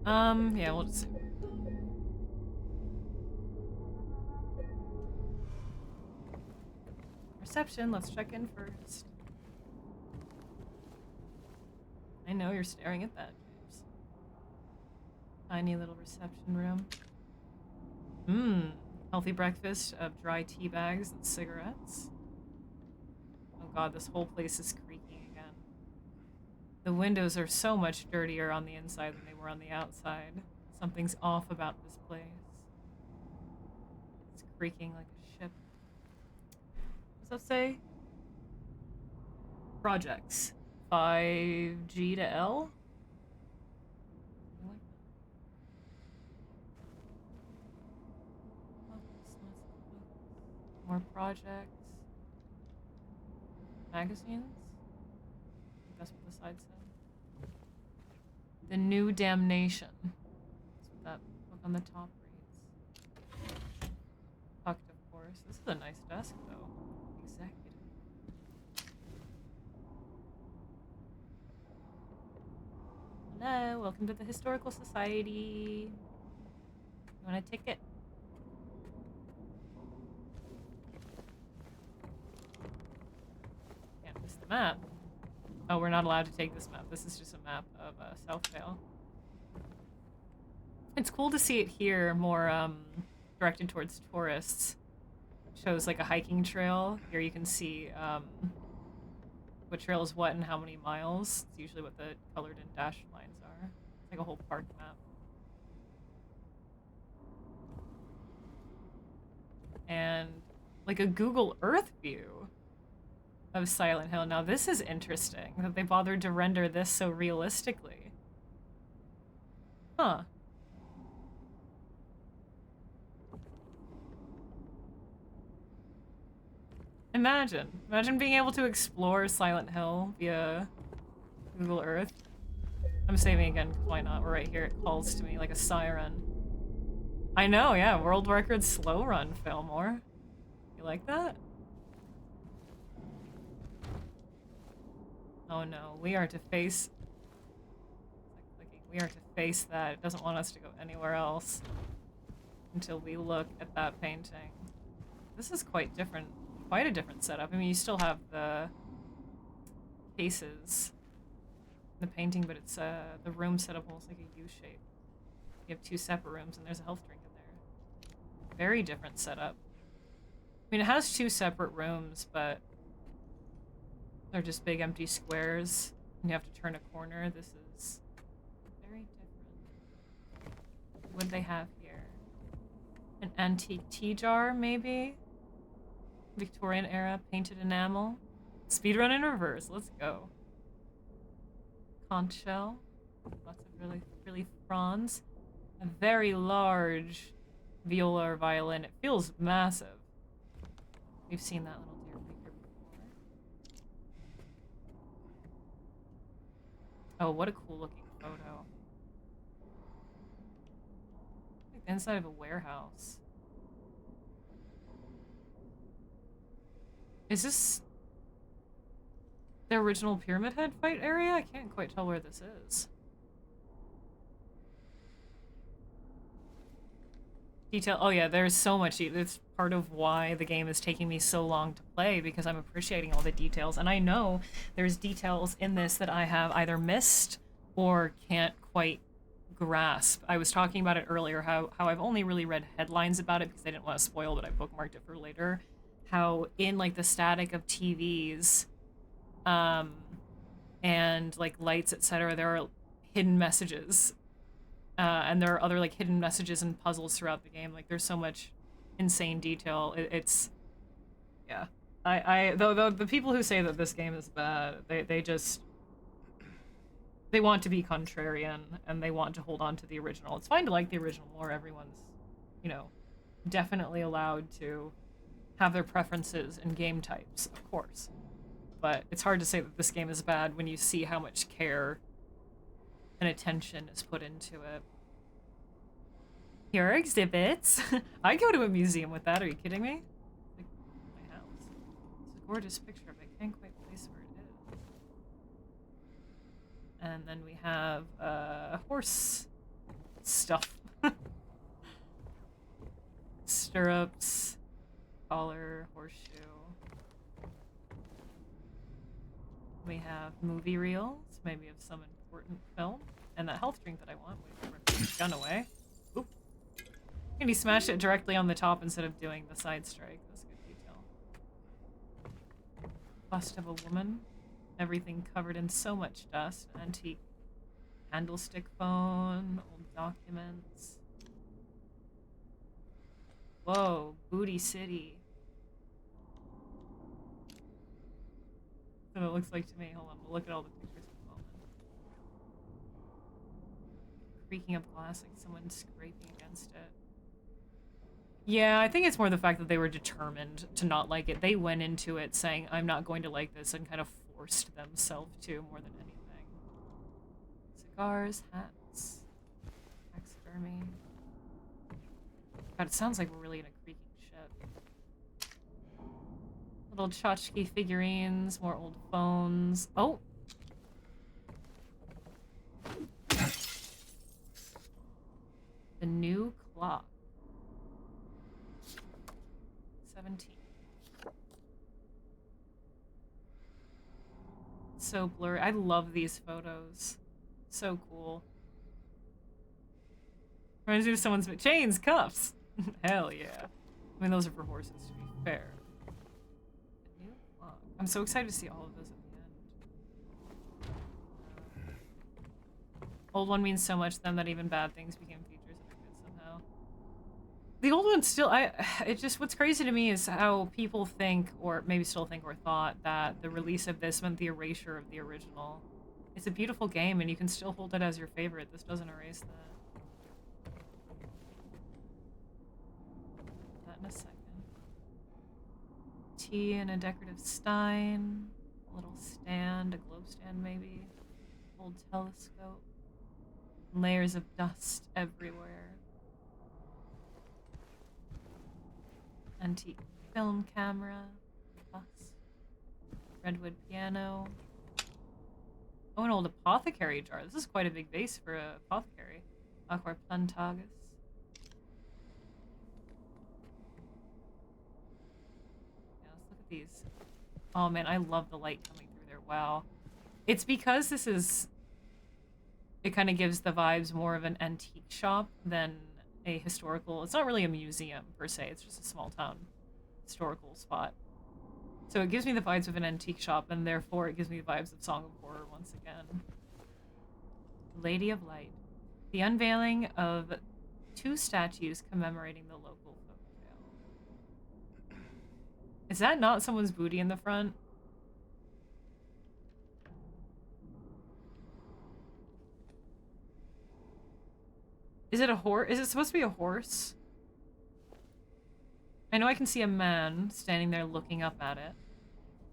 Yeah, we'll just see. Reception, let's check in first. I know you're staring at that, James. Tiny little reception room. Healthy breakfast of dry tea bags and cigarettes. Oh god, this whole place is creaking again. The windows are so much dirtier on the inside than they were on the outside. Something's off about this place. It's creaking like a ship. What does that say? Projects. 5G to L? More projects. Magazines? I think that's what the side said. The New Damnation. That's what that book on the top reads. Tucked, of course. This is a nice desk, though. Executive. Hello, welcome to the Historical Society. You want a ticket? Can't miss the map. Oh, we're not allowed to take this map. This is just a map of Southdale. It's cool to see it here more directed towards tourists. It shows like a hiking trail. Here you can see what trail is what and how many miles. It's usually what the colored and dashed lines are. It's like a whole park map. And like a Google Earth view of Silent Hill. Now this is interesting that they bothered to render this so realistically. Huh. Imagine being able to explore Silent Hill via Google Earth. I'm saving again because why not? We're right here. It calls to me like a siren. I know, yeah. World record slow run, Fillmore. You like that? Oh no, we are to face... We are to face that. It doesn't want us to go anywhere else until we look at that painting. This is quite different. Quite a different setup. I mean, you still have the cases in the painting, but it's the room set up almost like a U shape. You have two separate rooms and there's a health drink in there. Very different setup. I mean, it has two separate rooms, but they're just big empty squares and you have to turn a corner. This is very different. What do they have here? An antique tea jar, maybe? Victorian era painted enamel. Speedrun in reverse. Let's go. Conch shell. Lots of really fronds. A very large viola or violin. It feels massive. We've seen that little deer figure before. Oh, what a cool looking photo. Like the inside of a warehouse. Is this the original Pyramid Head fight area? I can't quite tell where this is. Detail. Oh yeah, there's so much. It's part of why the game is taking me so long to play, because I'm appreciating all the details. And I know there's details in this that I have either missed or can't quite grasp. I was talking about it earlier, how I've only really read headlines about it because I didn't want to spoil, but I bookmarked it for later. How in like the static of TVs and like lights, etc., there are hidden messages, and there are other like hidden messages and puzzles throughout the game. Like there's so much insane detail. It's yeah. Though the people who say that this game is bad, they want to be contrarian and they want to hold on to the original. It's fine to like the original more. Everyone's, you know, definitely allowed to have their preferences in game types, of course. But it's hard to say that this game is bad when you see how much care and attention is put into it. Here are exhibits. I go to a museum with that. Are you kidding me? Like my house. It's a gorgeous picture, but I can't quite place where it is. And then we have horse stuff. Stirrups, collar, horseshoe. We have movie reels, maybe of some important film. And that health drink that I want. Wait, I ripped the gun away. Oop. And he smashed it directly on the top instead of doing the side strike. That's good detail. Bust of a woman. Everything covered in so much dust. Antique candlestick phone. Old documents. Whoa. Booty City. That's what it looks like to me. Hold on. We'll look at all the pictures in a moment. Creaking up glass like someone scraping against it. Yeah, I think it's more the fact that they were determined to not like it. They went into it saying, I'm not going to like this, and kind of forced themselves to more than anything. Cigars, hats, taxidermy. God, it sounds like we're really in a creaking ship. Little tchotchke figurines, more old phones. Oh! The new clock. 17. So blurry. I love these photos. So cool. Reminds me of someone's chains, cuffs. Hell yeah. I mean, those are for horses, to be fair. The new clock. I'm so excited to see all of those at the end. Old one means so much to them that even bad things became features of it somehow. The old one still, it just, what's crazy to me is how people think, or maybe still think or thought, that the release of this meant the erasure of the original. It's a beautiful game, and you can still hold it as your favorite. This doesn't erase that. That in a second. Tea and a decorative stein. A little stand, a globe stand maybe. Old telescope. Layers of dust everywhere. Antique film camera. Bus. Redwood piano. Oh, an old apothecary jar. This is quite a big vase for an apothecary. Aqua plantagus. Yeah, let's look at these. Oh man, I love the light coming through there. Wow. It's because this is... It kind of gives the vibes more of an antique shop than a historical... It's not really a museum, per se. It's just a small town historical spot. So it gives me the vibes of an antique shop, and therefore it gives me the vibes of Song of Horror once again. Lady of Light. The unveiling of 2 statues commemorating the local folktale. Is that not someone's booty in the front? Is it a horse? Is it supposed to be a horse? I know I can see a man standing there looking up at it.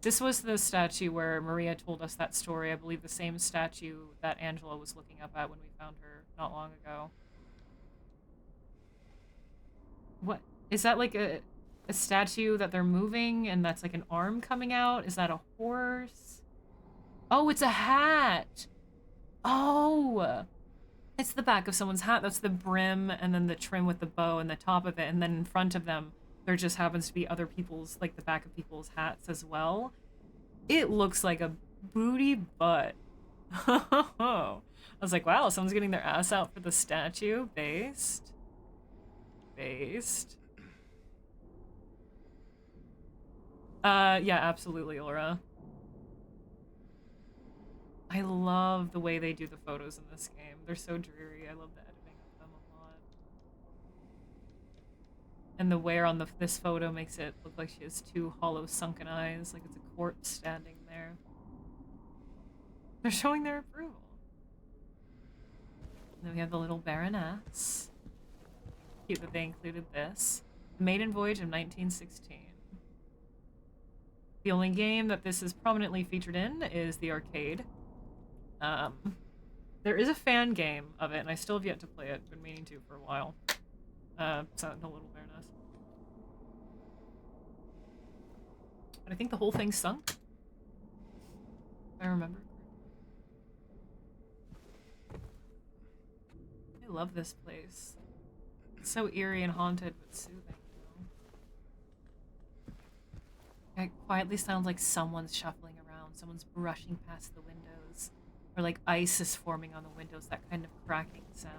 This was the statue where Maria told us that story. I believe the same statue that Angela was looking up at when we found her not long ago. What? Is that like a statue that they're moving and that's like an arm coming out? Is that a horse? Oh, it's a hat! Oh! It's the back of someone's hat. That's the brim and then the trim with the bow and the top of it. And then in front of them, there just happens to be other people's, like the back of people's hats as well. It looks like a booty butt. I was like, wow, someone's getting their ass out for the statue. Based. Yeah, absolutely, Laura. I love the way they do the photos in this game. They're so dreary. I love the editing of them a lot. And the wear on this photo makes it look like she has 2 hollow sunken eyes, like it's a corpse standing there. They're showing their approval. And then we have the little Baroness. Cute that they included this. Maiden Voyage of 1916. The only game that this is prominently featured in is the arcade. There is a fan game of it, and I still have yet to play it. Been meaning to for a while. Sentinel Little Baroness. But I think the whole thing sunk. If I remember. I love this place. It's so eerie and haunted, but soothing, you know? It quietly sounds like someone's shuffling around, someone's brushing past the windows, or like ice is forming on the windows, that kind of cracking sound.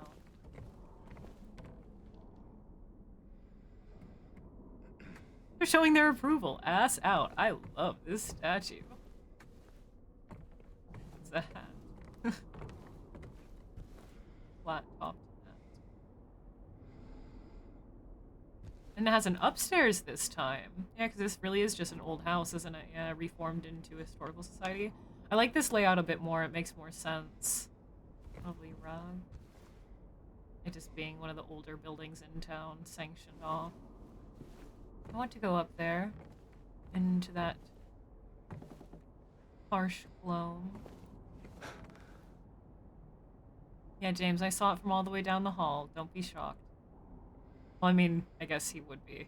They're showing their approval. Ass out. I love this statue. What's that? Flat topped hat. And it has an upstairs this time. Yeah, because this really is just an old house, isn't it? Yeah, reformed into a historical society. I like this layout a bit more. It makes more sense. Lovely rug. It just being one of the older buildings in town, sanctioned off. I want to go up there, into that harsh gloam. Yeah, James, I saw it from all the way down the hall. Don't be shocked. Well, I mean, I guess he would be.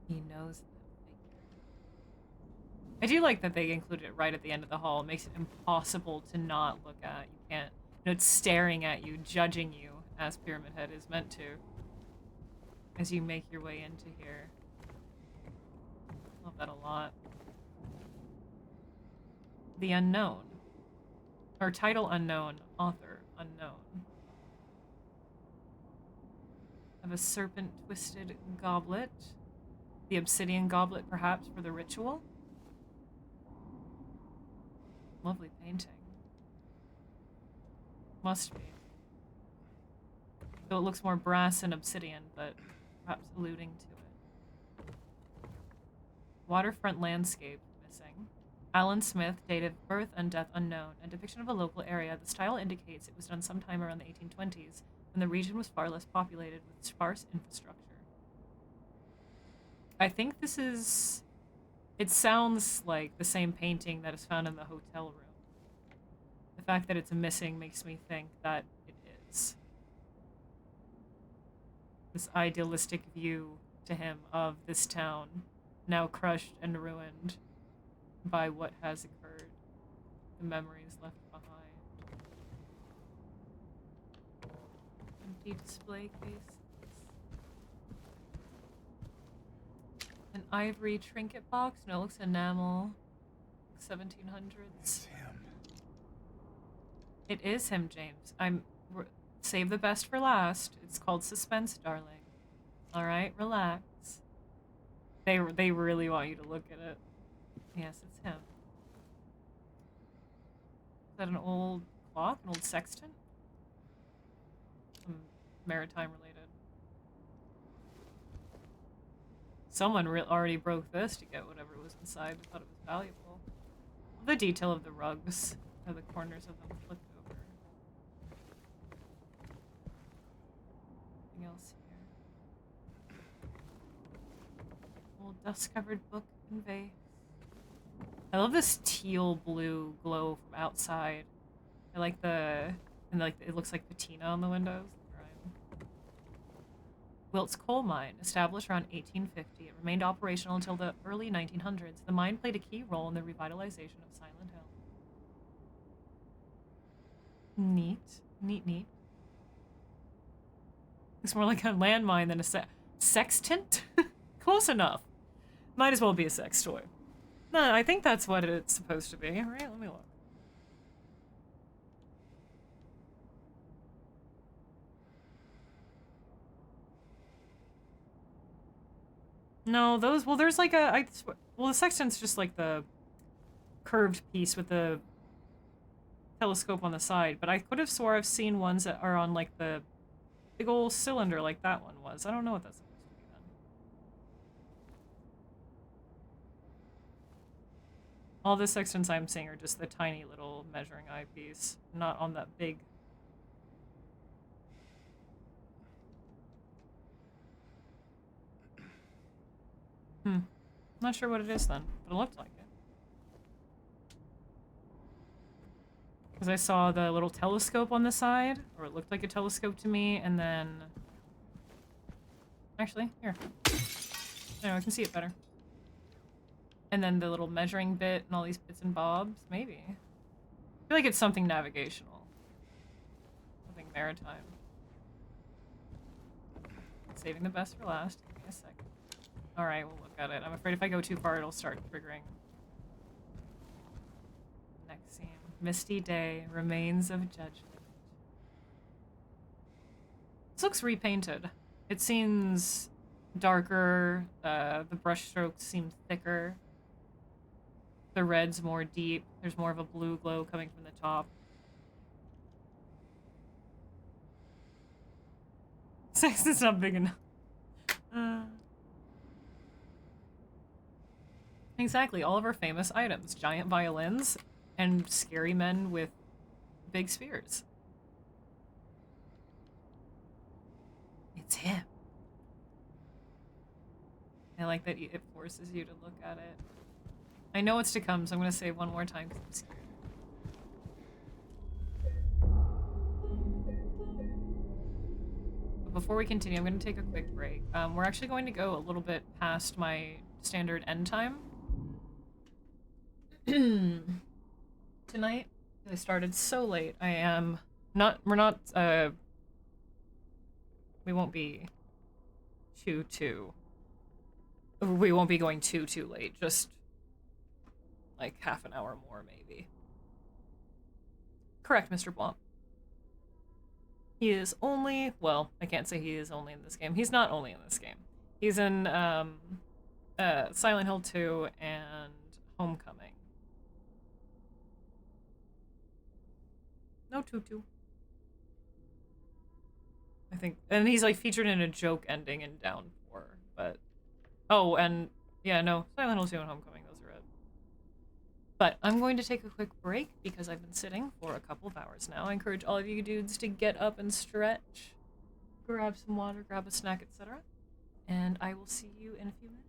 He knows that figure. I do like that they included it right at the end of the hall. It makes it impossible to not look at. You can't, you know, it's staring at you, judging you, as Pyramid Head is meant to. As you make your way into here. Love that a lot. The unknown. Or title unknown, author unknown. Of a serpent twisted goblet. The obsidian goblet, perhaps, for the ritual. Lovely painting. Must be. Though it looks more brass and obsidian, but perhaps alluding to it. Waterfront landscape missing. Alan Smith, date of birth and death unknown. A depiction of a local area. The style indicates it was done sometime around the 1820s, when the region was far less populated with sparse infrastructure. I think this is... It sounds like the same painting that is found in the hotel room. The fact that it's missing makes me think that it is. This idealistic view to him of this town, now crushed and ruined by what has occurred, the memories left behind. Empty display cases. An ivory trinket box? No, it looks enamel. 1700s.
It's him.
It is him, James. Save the best for last. It's called suspense, darling. All right, relax. They really want you to look at it. Yes, it's him. Is that an old clock? An old sextant? Some maritime related. Someone already broke this to get whatever was inside and thought it was valuable. The detail of the rugs, or the corners of them flipped over. Anything else here? Old dust-covered book and vase. I love this teal blue glow from outside. I like the, and like it looks like patina on the windows. Wilt's coal mine, established around 1850, it remained operational until the early 1900s. The mine played a key role in the revitalization of Silent Hill. Neat. Neat, neat. It's more like a landmine than a sextant? Close enough. Might as well be a sex toy. No, I think that's what it's supposed to be. Right, let me look. No, those, well, there's like well, the sextant's just like the curved piece with the telescope on the side, but I could have swore I've seen ones that are on like the big old cylinder like that one was. I don't know what that's supposed to be then. All the sextants I'm seeing are just the tiny little measuring eyepiece, not on that big. Not sure what it is then, but it looked like it. Because I saw the little telescope on the side, or it looked like a telescope to me, and then Actually, here. No, I can see it better. And then the little measuring bit and all these bits and bobs. Maybe. I feel like it's something navigational. Something maritime. Saving the best for last. Give me a second. Alright, we'll look at it. I'm afraid if I go too far, it'll start triggering. Next scene. Misty day. Remains of Judgement. This looks repainted. It seems darker. The brushstrokes seem thicker. The red's more deep. There's more of a blue glow coming from the top. Sex is not big enough. Exactly, all of our famous items. Giant violins and scary men with big spears. It's him. I like that it forces you to look at it. I know what's to come, so I'm going to say it one more time because I'm scared. But before we continue, I'm going to take a quick break. We're actually going to go a little bit past my standard end time. Tonight, I started so late. I am not, we won't be we won't be going too late, just like half an hour more maybe. Correct, Mr. Blanc. He is only, well, I can't say he is only in this game. He's not only in this game. He's in Silent Hill 2 and Homecoming. No tutu. I think, and he's like featured in a joke ending in Downpour, but oh, and yeah, no, Silent Hill 2 and Homecoming, those are it. But I'm going to take a quick break because I've been sitting for a couple of hours now. I encourage all of you dudes to get up and stretch, grab some water, grab a snack, etc. And I will see you in a few minutes.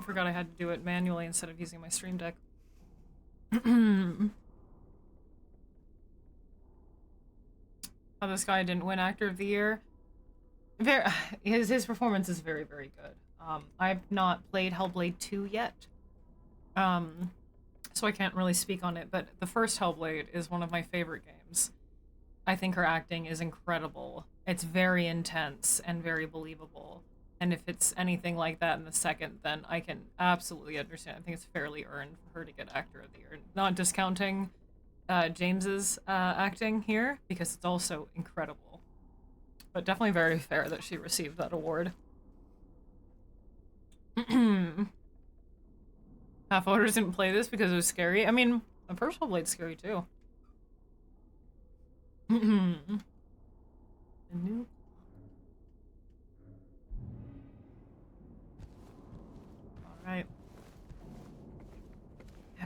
forgot I had to do it manually instead of using my stream deck. Oh, this guy didn't win Actor of the Year. His performance is very, very good. I've not played Hellblade 2 yet, so I can't really speak on it, but the first Hellblade is one of my favorite games. I think her acting is incredible. It's very intense and very believable. And if it's anything like that in the second, then I can absolutely understand. I think it's fairly earned for her to get Actor of the Year. Not discounting James's acting here, because it's also incredible. But definitely very fair that she received that award. Half voters didn't play this because it was scary. I mean, the first Hellblade's scary too. A new... Alright.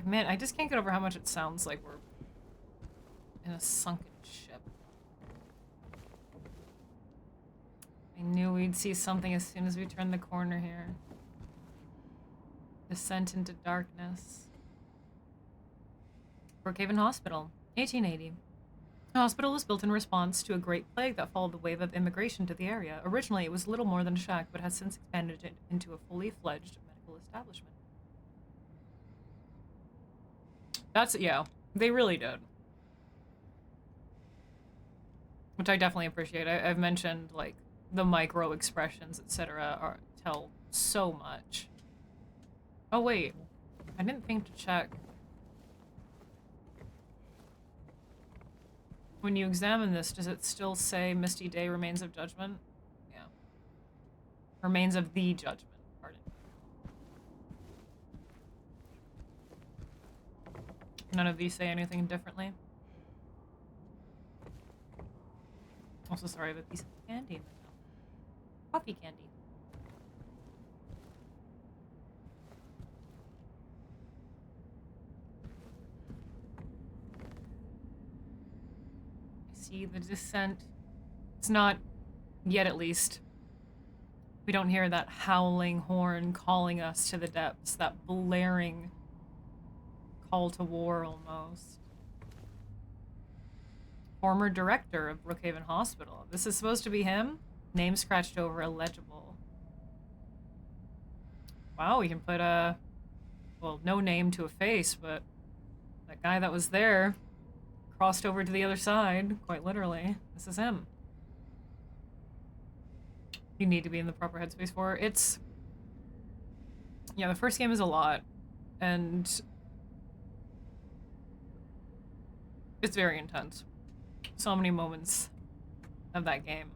Man, I just can't get over how much it sounds like we're in a sunken ship. I knew we'd see something as soon as we turned the corner here. Descent into darkness. Brookhaven Hospital, 1880. The hospital was built in response to a great plague that followed the wave of immigration to the area. Originally, it was little more than a shack, but has since expanded it into a fully fledged medical establishment. That's, yeah, they really did. Which I definitely appreciate. I've mentioned, like, the micro expressions, etc. tell so much. Oh, wait. I didn't think to check. When you examine this, does it still say Misty Day Remains of Judgment? Yeah. Remains of the Judgment, pardon. None of these say anything differently. Also, sorry, I have a piece of candy in my mouth. Coffee candy. See the descent. It's not yet, at least. We don't hear that howling horn calling us to the depths, that blaring call to war almost. Former director of Brookhaven Hospital. This is supposed to be him? Name scratched over, illegible. Wow, we can put a... well, no name to a face, but that guy that was there crossed over to the other side, quite literally. This is him. You need to be in the proper headspace for it. It's... yeah, the first game is a lot, and it's very intense. So many moments of that game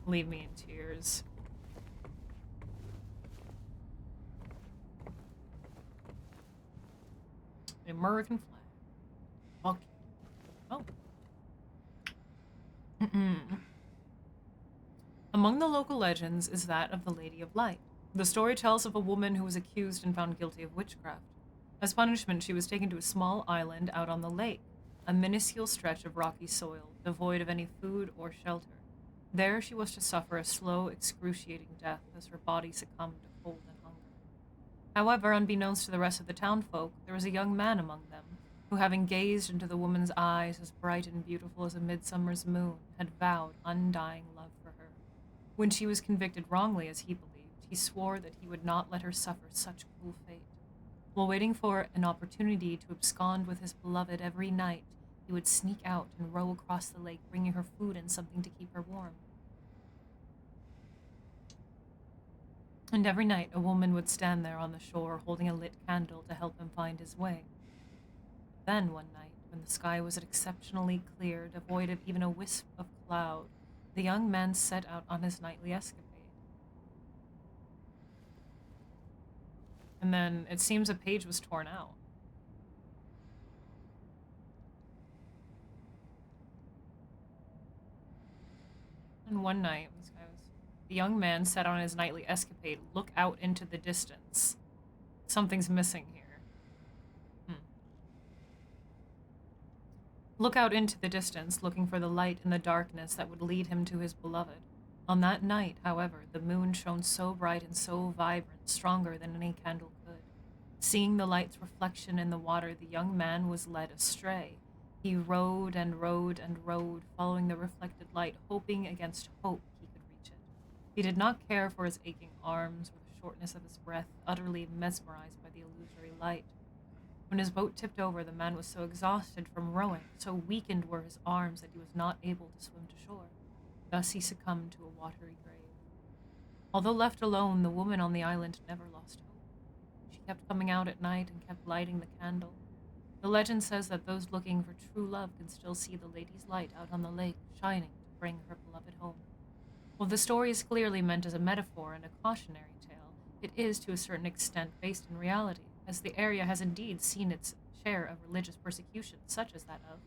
leave me in tears. The American flag. Oh. Among the local legends is that of the Lady of Light. The story tells of a woman who was accused and found guilty of witchcraft. As punishment, she was taken to a small island out on the lake, a minuscule stretch of rocky soil, devoid of any food or shelter. There she was to suffer a slow, excruciating death as her body succumbed to cold and hunger. However, unbeknownst to the rest of the townfolk, there was a young man among them, who, having gazed into the woman's eyes as bright and beautiful as a midsummer's moon, had vowed undying love for her. When she was convicted wrongly, as he believed, he swore that he would not let her suffer such cruel fate. While waiting for an opportunity to abscond with his beloved every night, he would sneak out and row across the lake, bringing her food and something to keep her warm. And every night, a woman would stand there on the shore, holding a lit candle to help him find his way. Then, one night, when the sky was exceptionally clear, devoid of even a wisp of cloud, the young man set out on his nightly escapade. And then, it seems a page was torn out. And one night, the young man set on his nightly escapade. Look out into the distance. Something's missing here. Look out into the distance, looking for the light in the darkness that would lead him to his beloved. On that night, however, the moon shone so bright and so vibrant, stronger than any candle could. Seeing the light's reflection in the water, the young man was led astray. He rowed and rowed and rowed, following the reflected light, hoping against hope he could reach it. He did not care for his aching arms or the shortness of his breath, utterly mesmerized by the illusory light. When his boat tipped over, the man was so exhausted from rowing, so weakened were his arms that he was not able to swim to shore. Thus he succumbed to a watery grave. Although left alone, the woman on the island never lost hope. She kept coming out at night and kept lighting the candle. The legend says that those looking for true love can still see the lady's light out on the lake, shining to bring her beloved home. While the story is clearly meant as a metaphor and a cautionary tale, it is to a certain extent based in reality, as the area has indeed seen its share of religious persecution, such as that of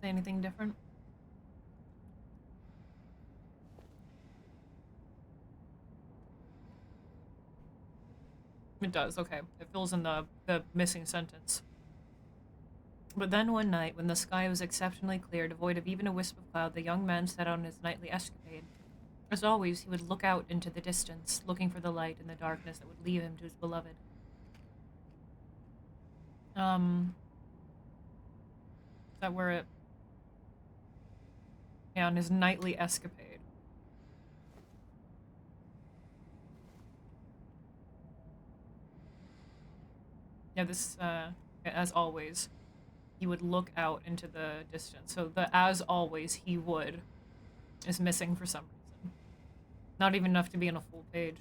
say anything different? It does, okay. It fills in the missing sentence. But then one night, when the sky was exceptionally clear, devoid of even a wisp of cloud, the young man set on his nightly escapade. As always, he would look out into the distance, looking for the light in the darkness that would lead him to his beloved. Is that where it... Yeah, on his nightly escapade. Yeah, this, as always, he would look out into the distance. So the as always he would is missing for some reason. Not even enough to be on a full page.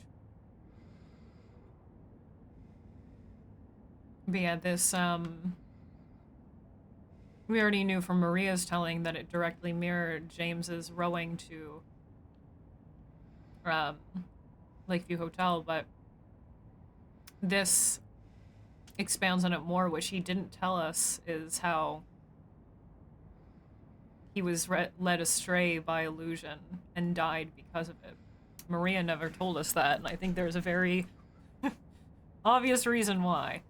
But yeah, this, we already knew from Maria's telling that it directly mirrored James's rowing to, Lakeview Hotel, but this expounds on it more. What she didn't tell us is how he was led astray by illusion and died because of it. Maria never told us that, and I think there's a very obvious reason why.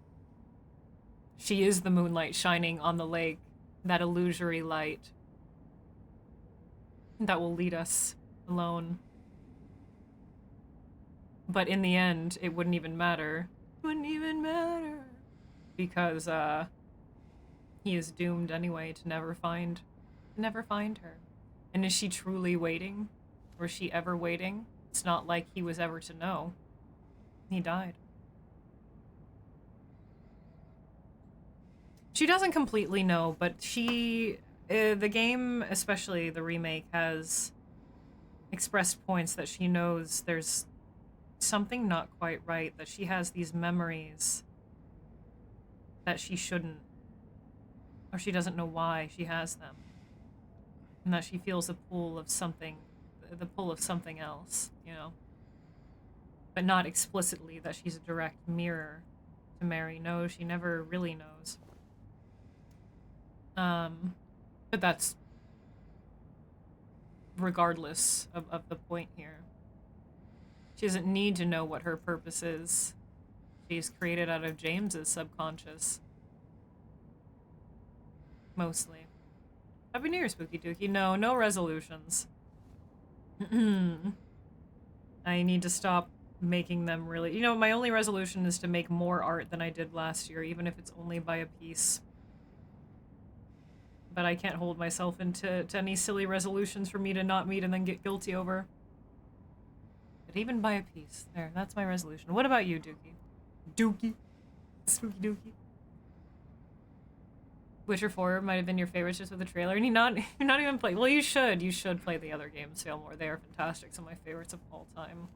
She is the moonlight shining on the lake, that illusory light that will lead us alone. But in the end, it wouldn't even matter. Wouldn't even matter. Because, he is doomed anyway to never find her. And is she truly waiting? Was she ever waiting? It's not like he was ever to know. He died. She doesn't completely know, but she... the game, especially the remake, has expressed points that she knows there's something not quite right, that she has these memories that she shouldn't, or she doesn't know why she has them, and that she feels the pull of something else, you know, but not explicitly that she's a direct mirror to Mary. No, she never really knows. But that's regardless of the point here. She doesn't need to know what her purpose is. She's created out of James's subconscious. Mostly. Happy New Year, Spooky Dookie. No resolutions. I need to stop making them really... You know, my only resolution is to make more art than I did last year, even if it's only by a piece. But I can't hold myself into any silly resolutions for me to not meet and then get guilty over. But even by a piece. There, that's my resolution. What about you, Dookie? Dookie? Spooky Dookie? Witcher 4 might have been your favorites just with the trailer, and you're not even playing. Well, you should play the other games, Failmore. They are fantastic. Some of my favorites of all time.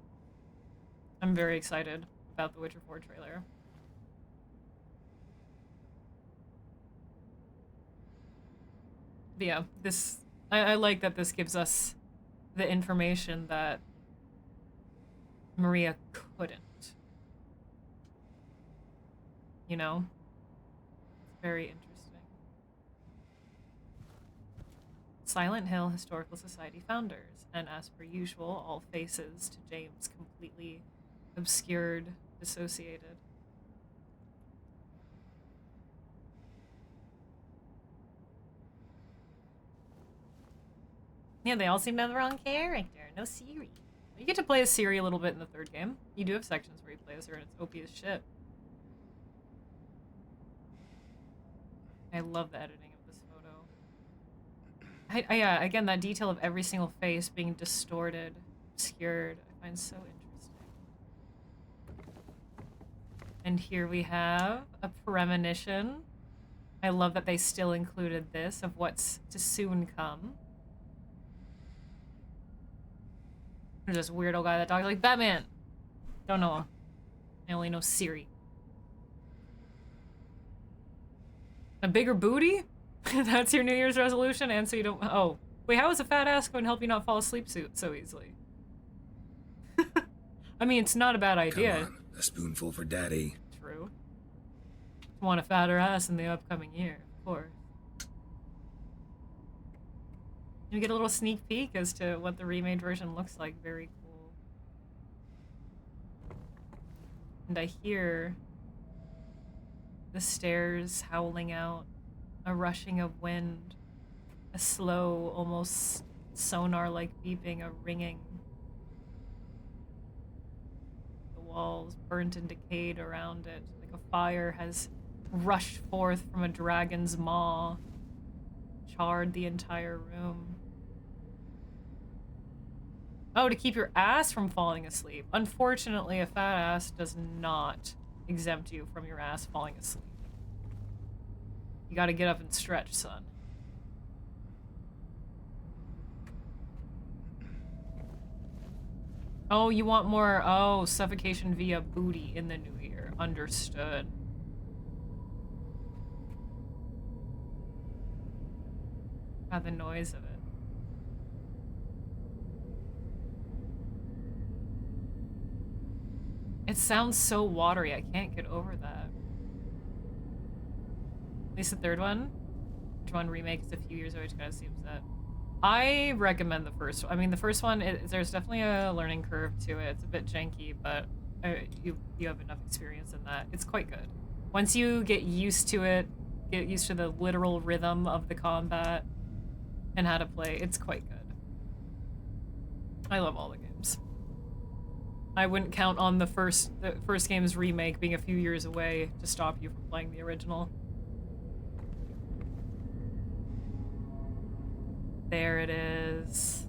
I'm very excited about the Witcher 4 trailer. But yeah, I like that this gives us the information that Maria couldn't. You know? It's very interesting. Silent Hill Historical Society founders, and as per usual, all faces to James completely obscured, dissociated. Yeah, they all seem to have the wrong character. No Siri. You get to play as Siri a little bit in the third game. You do have sections where you play as her, and it's OP as shit. I love the editing of this photo. Yeah, again, that detail of every single face being distorted, obscured, I find so interesting. And here we have a premonition. I love that they still included this of what's to soon come. There's this weirdo guy that talks like Batman. Don't know him. I only know Siri. A bigger booty? That's your New Year's resolution? And so you don't... Oh. Wait, how is a fat ass going to help you not fall asleep so easily? I mean, it's not a bad idea.
Come on, a spoonful for daddy.
True. Want a fatter ass in the upcoming year, of course. You get a little sneak peek as to what the remade version looks like. Very cool. And I hear the stairs howling out, a rushing of wind, a slow, almost sonar-like beeping, a ringing. The walls burnt and decayed around it, like a fire has rushed forth from a dragon's maw, charred the entire room. Oh, to keep your ass from falling asleep. Unfortunately, a fat ass does not exempt you from your ass falling asleep. You gotta get up and stretch, son. Oh, you want more, oh, suffocation via booty in the new year. Understood. God, the noise of it. It sounds so watery, I can't get over that. At least the third one. Which one remake is a few years away, which kind of seems that. I recommend the first one. I mean, the first one, there's definitely a learning curve to it. It's a bit janky, but you have enough experience in that. It's quite good. Once you get used to it, get used to the literal rhythm of the combat and how to play, it's quite good. I love all the games. I wouldn't count on the first game's remake being a few years away to stop you from playing the original. There it is.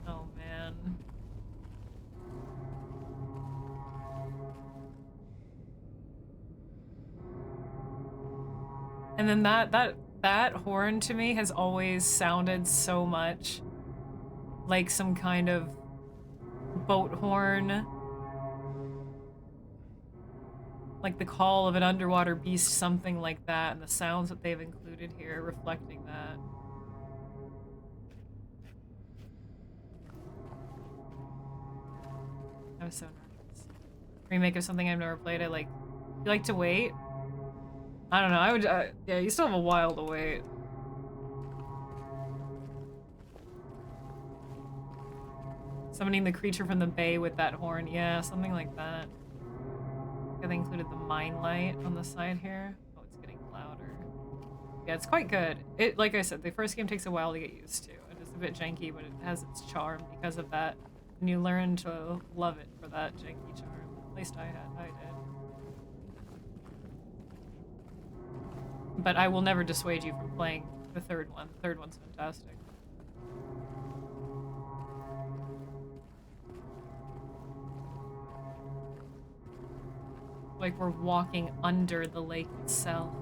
Oh man. And then that horn to me has always sounded so much like some kind of boat horn. Like the call of an underwater beast, something like that, and the sounds that they've included here reflecting that. I was so nervous. Remake of something I've never played. You like to wait? I don't know, I would, yeah, you still have a while to wait. Summoning the creature from the bay with that horn, yeah, something like that. They included the mine light on the side here. Oh, it's getting louder. Yeah, it's quite good. It, like I said, the first game takes a while to get used to. It is a bit janky, but it has its charm because of that. And you learn to love it for that janky charm. At least I did. But I will never dissuade you from playing the third one. The third one's fantastic. Like we're walking under the lake itself.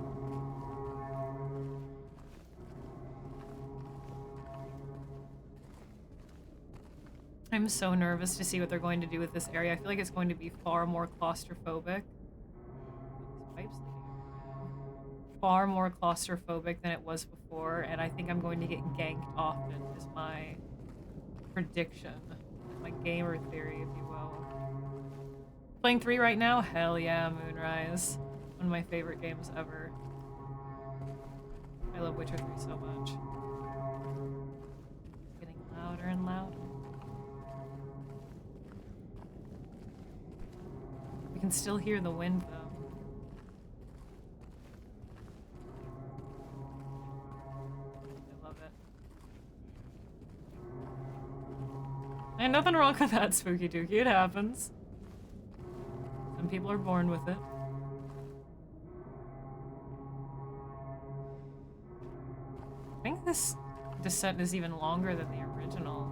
I'm so nervous to see what they're going to do with this area. I feel like it's going to be far more claustrophobic. Far more claustrophobic than it was before, and I think I'm going to get ganked often, is my prediction. My gamer theory, if you will. Playing 3 right now? Hell yeah, Moonrise. One of my favorite games ever. I love Witcher 3 so much. It's getting louder and louder. We can still hear the wind though. Ain't nothing wrong with that, Spooky Dookie. It happens. Some people are born with it. I think this descent is even longer than the original.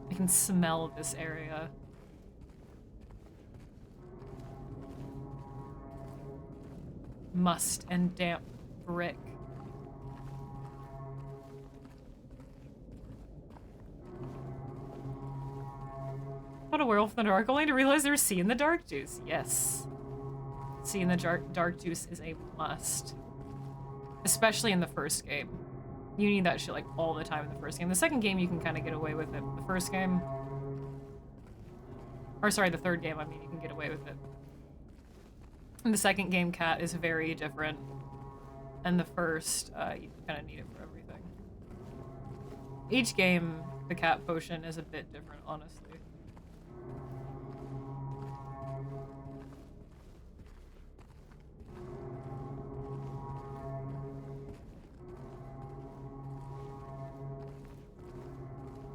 I can smell this area. Must and damp brick. What a werewolf in the dark, only to realize there's sea in the dark juice. Yes. Sea in the dark juice is a must. Especially in the first game. You need that shit like all the time in the first game. The second game you can kind of get away with it. The first game... Or sorry, the third game, I mean, you can get away with it. And the second game, cat is very different. And the first, you kind of need it for everything. Each game, the cat potion is a bit different, honestly.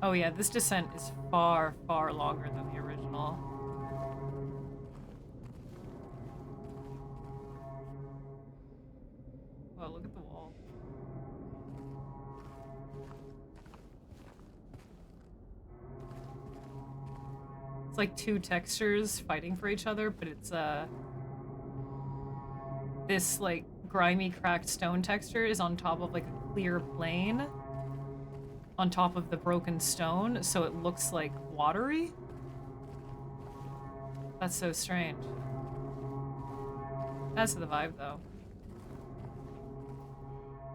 Oh yeah, this descent is far, far longer than the original. Oh, look at the wall. It's like two textures fighting for each other, but it's this like grimy cracked stone texture is on top of like a clear plane on top of the broken stone, so it looks like watery. That's so strange. That's the vibe though.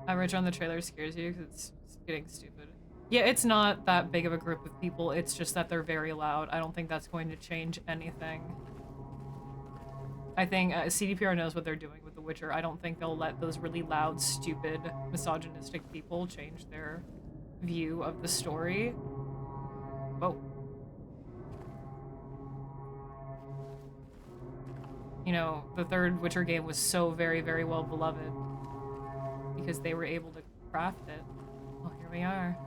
Average on the trailer scares you because it's getting stupid. Yeah, it's not that big of a group of people, it's just that they're very loud. I don't think that's going to change anything. I think CDPR knows what they're doing with The Witcher. I don't think they'll let those really loud, stupid, misogynistic people change their view of the story. Whoa. You know, the third Witcher game was so very, very well beloved because they were able to craft it. Well, here we are.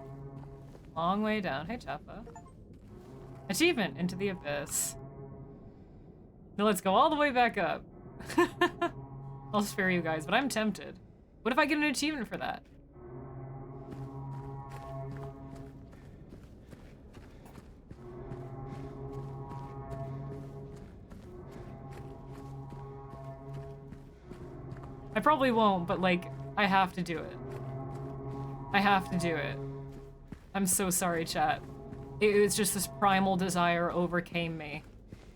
Long way down. Hey, Chappa. Achievement, Into the Abyss. Now let's go all the way back up. I'll spare you guys, but I'm tempted. What if I get an achievement for that? I probably won't, but like, I have to do it. I have to do it. I'm so sorry, chat. It was just this primal desire overcame me.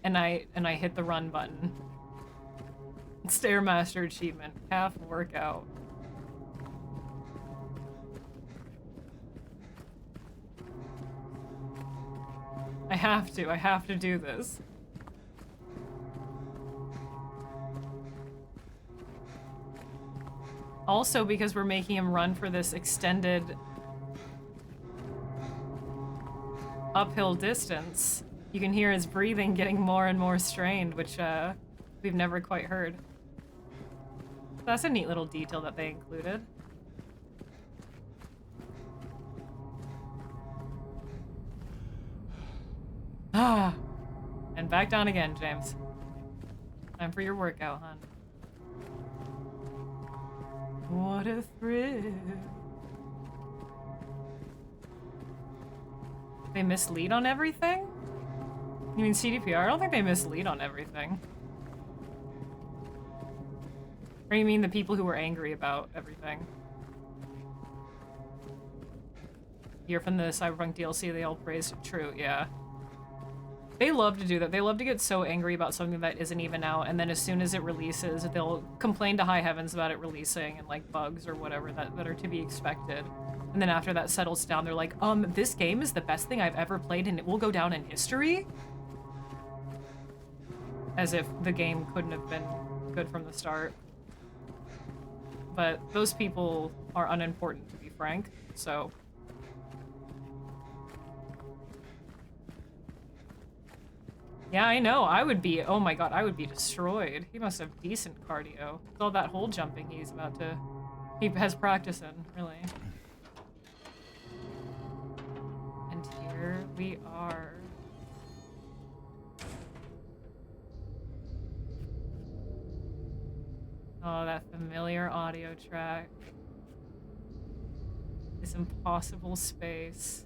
And I hit the run button. Stairmaster achievement. Calf workout. I have to do this. Also, because we're making him run for this extended uphill distance, you can hear his breathing getting more and more strained, which we've never quite heard. That's a neat little detail that they included. Ah, and back down again, James. Time for your workout, hon. What a thrill. They mislead on everything? You mean CDPR? I don't think they mislead on everything. Or you mean the people who were angry about everything? You're from the Cyberpunk DLC, they all praised it. True, yeah. They love to do that. They love to get so angry about something that isn't even out, and then as soon as it releases, they'll complain to high heavens about it releasing and like bugs or whatever that are to be expected. And then after that settles down, they're like, this game is the best thing I've ever played and it will go down in history? As if the game couldn't have been good from the start. But those people are unimportant, to be frank, so... Yeah, I know. I would be, oh my god, I would be destroyed. He must have decent cardio. With all that hole jumping he has practice in, really. we are. Oh, that familiar audio track. This impossible space.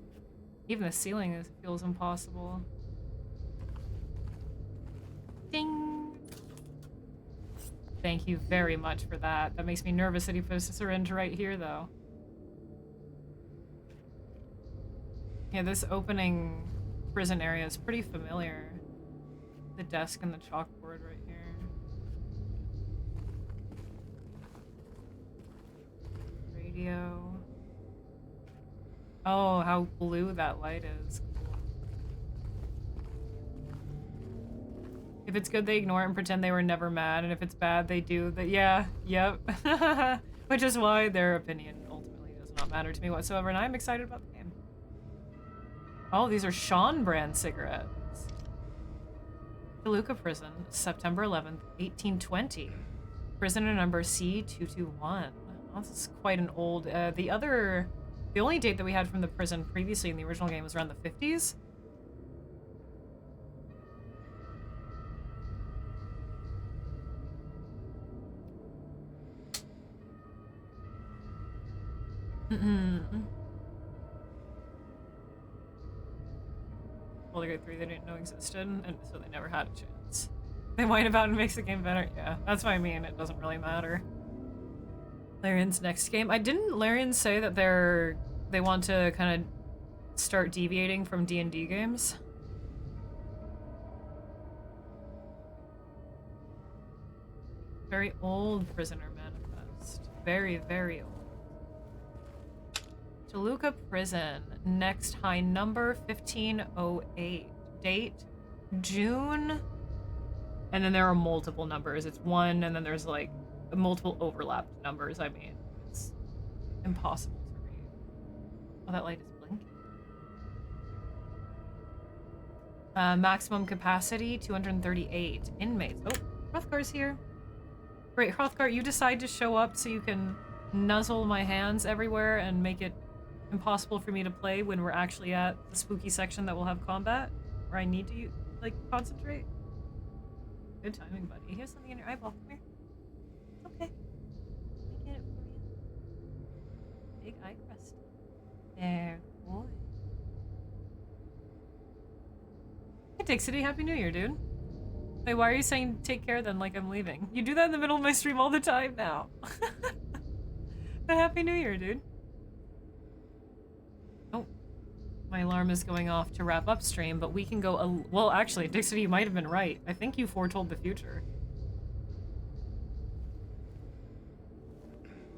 Even the ceiling feels impossible. Ding! Thank you very much for that. That makes me nervous that he puts a syringe right here, though. Yeah, this opening prison area is pretty familiar. The desk and the chalkboard right here. Radio. Oh, how blue that light is. Cool. If it's good, they ignore it and pretend they were never mad, and if it's bad, they do that. Yeah, yep. Which is why their opinion ultimately does not matter to me whatsoever, and I'm excited about the game. Oh, these are Sean brand cigarettes. Toluca Prison, September 11th, 1820. Prisoner number C221. Oh, this is quite an old... The only date that we had from the prison previously in the original game was around the 50s. Baldur's 3 they didn't know existed, and so they never had a chance. They whine about and makes the game better. Yeah, that's what I mean. It doesn't really matter. Larian's next game. Didn't Larian say that they want to kind of start deviating from D&D games? Very old prisoner manifest. Very, very old. Toluca Prison. Next high number 1508. Date June. And then there are multiple numbers. It's one, and then there's like multiple overlapped numbers. I mean, it's impossible to read. Oh, that light is blinking. Maximum capacity 238 inmates. Oh, Hrothgar's here. Great, Hrothgar, you decide to show up so you can nuzzle my hands everywhere and make it impossible for me to play when we're actually at the spooky section that will have combat, where I need to, like, concentrate. Good timing, buddy. Here's something in your eyeball. Come here. It's okay. Let me get it for you. Big eye crust. There, boy. Hey, Dixity, Happy New Year, dude. Wait, why are you saying take care then like I'm leaving? You do that in the middle of my stream all the time now. But Happy New Year, dude. Oh. My alarm is going off to wrap up stream, but we can go well, actually, Dixity, you might have been right. I think you foretold the future.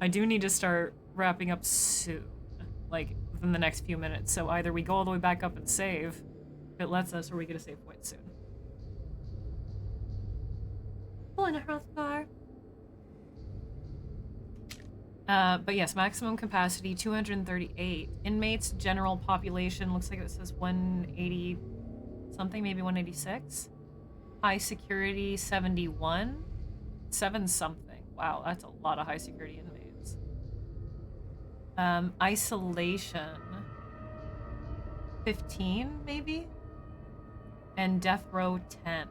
I do need to start wrapping up soon. Like, within the next few minutes. So either we go all the way back up and save, if it lets us, or we get a save point soon. Oh, in a Hrothgar. But yes, maximum capacity 238 inmates. General population looks like it says 180 something, maybe 186. High security 71. 7 something. Wow, that's a lot of high security inmates. Isolation 15 maybe, and death row 10.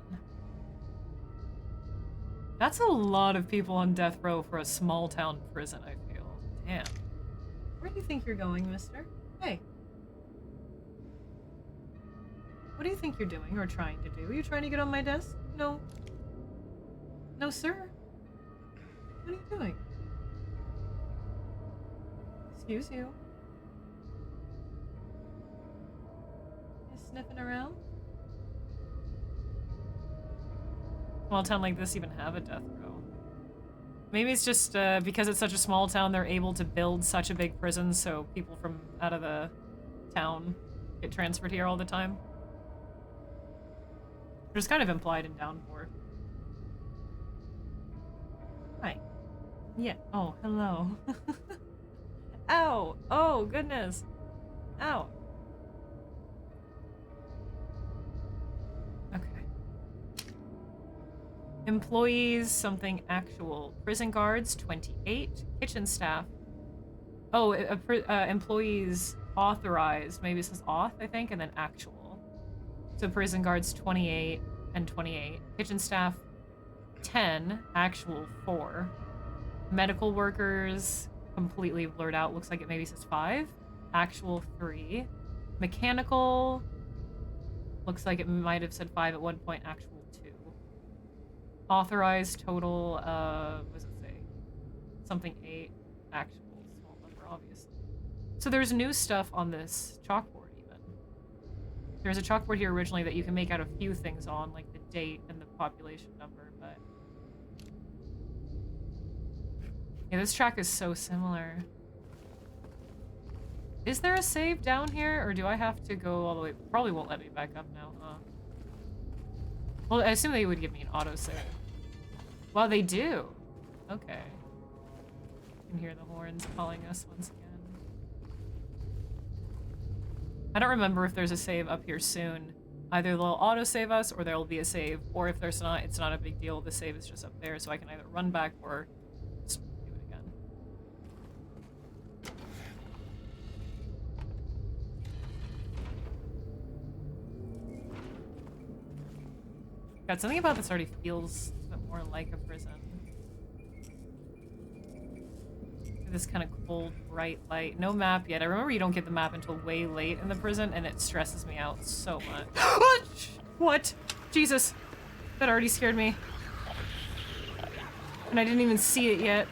That's a lot of people on death row for a small town prison, I feel. Damn. Where do you think you're going, mister? Hey. What do you think you're doing or trying to do? Are you trying to get on my desk? No. No, sir. What are you doing? Excuse you. You sniffing around? Small town like this even have a death row? Maybe it's just because it's such a small town, they're able to build such a big prison, so people from out of the town get transferred here all the time. Which is kind of implied in Downpour. Hi. Yeah. Oh, hello. Ow! Oh, goodness. Ow. Okay. Employees, something actual. Prison guards, 28. Kitchen staff. Oh, employees authorized, maybe it says auth, I think, and then actual. So prison guards 28 and 28. Kitchen staff 10, actual 4. Medical workers completely blurred out. Looks like it maybe says 5. Actual 3. Mechanical looks like it might have said 5 at one point. Actual 2. Authorized total, what does it say? Something 8. Actual small number, obviously. So there's new stuff on this chalkboard even. There's a chalkboard here originally that you can make out a few things on, like the date and the population number, but... yeah, this track is so similar. Is there a save down here, or do I have to go all the way? Probably won't let me back up now, huh? Well, I assume they would give me an autosave. Well, they do. Okay. You can hear the horns calling us once again. I don't remember if there's a save up here soon. Either they'll autosave us, or there'll be a save, or if there's not, it's not a big deal. The save is just up there, so I can either run back or just do it again. God, something about this already feels a bit more like a prison. This kind of cold, bright light. No map yet. I remember you don't get the map until way late in the prison, and it stresses me out so much. What? Jesus. That already scared me. And I didn't even see it yet.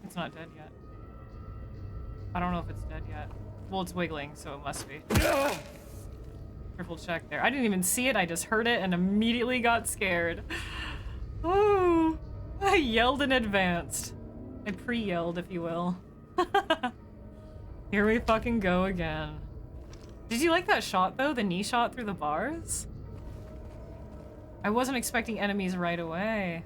It's not dead yet. I don't know if it's dead yet. Well, it's wiggling, so it must be. Triple check there. I didn't even see it, I just heard it and immediately got scared. Ooh. I yelled in advance. I pre-yelled, if you will. Here we fucking go again. Did you like that shot, though? The knee shot through the bars? I wasn't expecting enemies right away.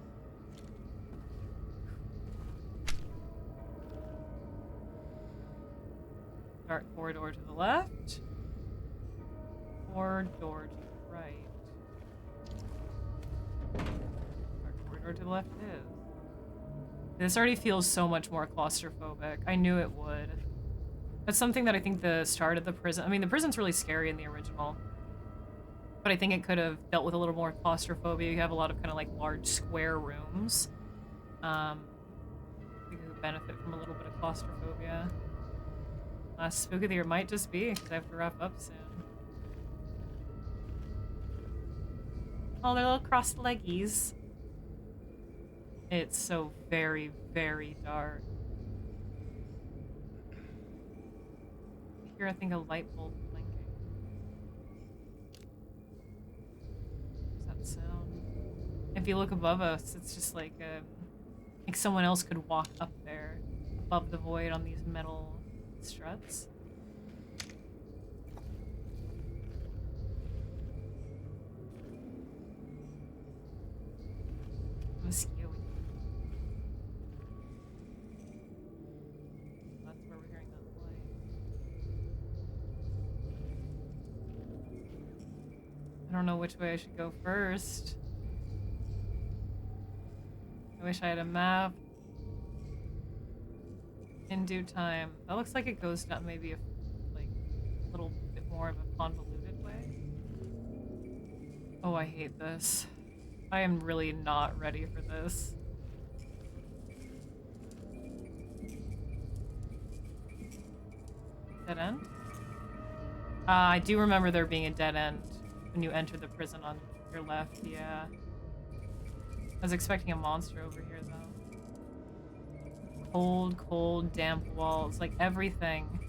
Dark corridor to the left. Or door to the right. Dark corridor to the left it is. This already feels so much more claustrophobic. I knew it would. That's something that I think the start of the prison... I mean, the prison's really scary in the original. But I think it could have dealt with a little more claustrophobia. You have a lot of kind of like large square rooms. I think it would benefit from a little bit of claustrophobia. Last spook of the year might just be, because I have to wrap up soon. Oh, they're little crossed leggies. It's so very, very dark. Here, I think a light bulb blinking. What's that sound? If you look above us, it's just like someone else could walk up there above the void on these metal struts. Mosquito. That's where we're hearing that light. I don't know which way I should go first. I wish I had a map. In due time. That looks like it goes down maybe a little bit more of a convoluted way. Oh, I hate this. I am really not ready for this. Dead end? I do remember there being a dead end when you enter the prison on your left, yeah. I was expecting a monster over here, though. Cold, cold, damp walls, like everything.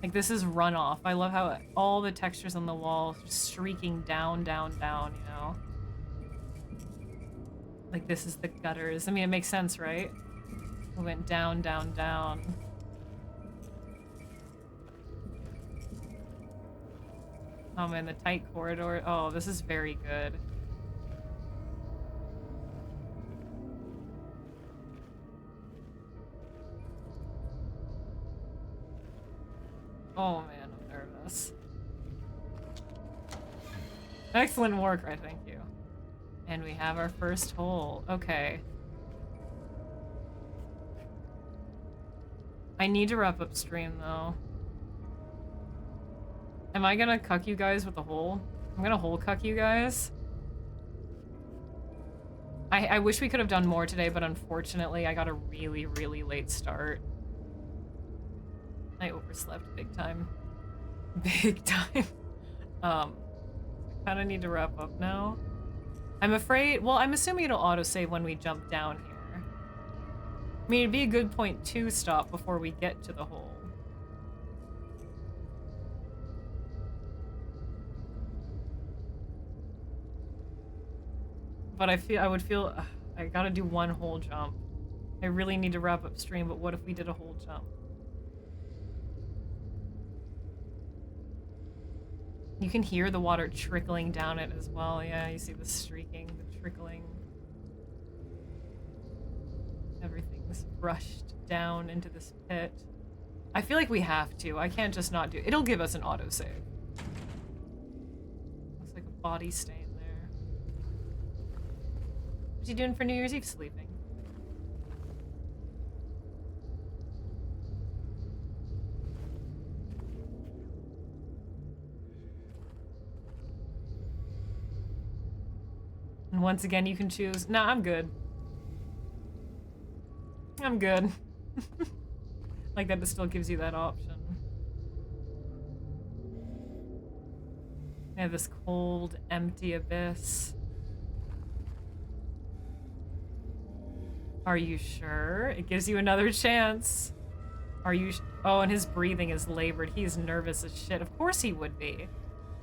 Like this is runoff. I love how all the textures on the walls are streaking down, down, down, you know? Like this is the gutters. I mean, it makes sense, right? It went down, down, down. Oh man, the tight corridor. Oh, this is very good. Oh man, I'm nervous. Excellent work, right? Thank you. And we have our first hole. Okay. I need to wrap upstream, though. Am I gonna cuck you guys with a hole? I'm gonna hole cuck you guys. I wish we could have done more today, but unfortunately I got a really, really late start. I overslept big time. Big time. I kind of need to wrap up now. I'm afraid, well, I'm assuming it'll autosave when we jump down here. I mean, it'd be a good point to stop before we get to the hole. But I would feel, I gotta do one whole jump. I really need to wrap up stream, but what if we did a whole jump? You can hear the water trickling down it as well. Yeah, you see the streaking, the trickling. Everything's rushed down into this pit. I feel like we have to. I can't just not do it. It'll give us an autosave. Looks like a body stain there. What's he doing for New Year's Eve? Sleeping. And once again, you can choose. Nah, I'm good. I'm good. Like that, it still gives you that option. Yeah, this cold, empty abyss. Are you sure? It gives you another chance. Are you? Oh, and his breathing is labored. He's nervous as shit. Of course he would be.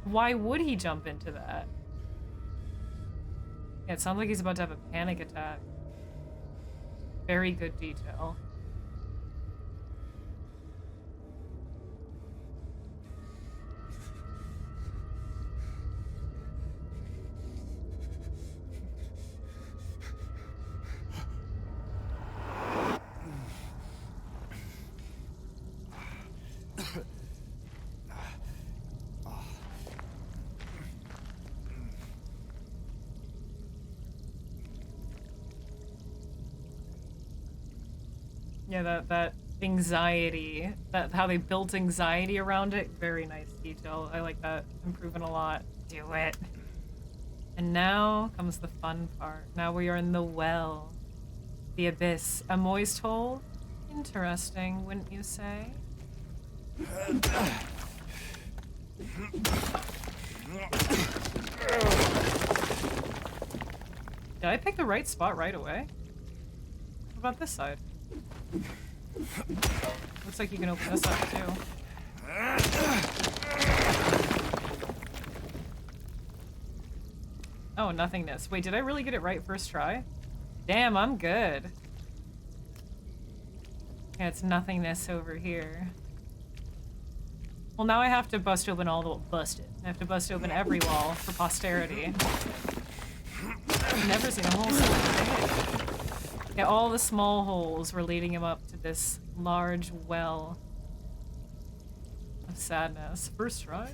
Why would he jump into that? Yeah, it sounds like he's about to have a panic attack. Very good detail. Yeah, that anxiety, that how they built anxiety around it, very nice detail. I like that improvement a lot. Do it. And now comes the fun part. Now we are in the well. The abyss. A moist hole? Interesting, wouldn't you say? Did I pick the right spot right away? What about this side? Looks like you can open this up too. Oh, nothingness. Wait, did I really get it right first try? Damn, I'm good. Yeah, it's nothingness over here. Well, now I have to bust open all the- bust it. I have to bust open every wall for posterity. I've never seen a hole so big. Yeah, all the small holes were leading him up to this large well of sadness. First try?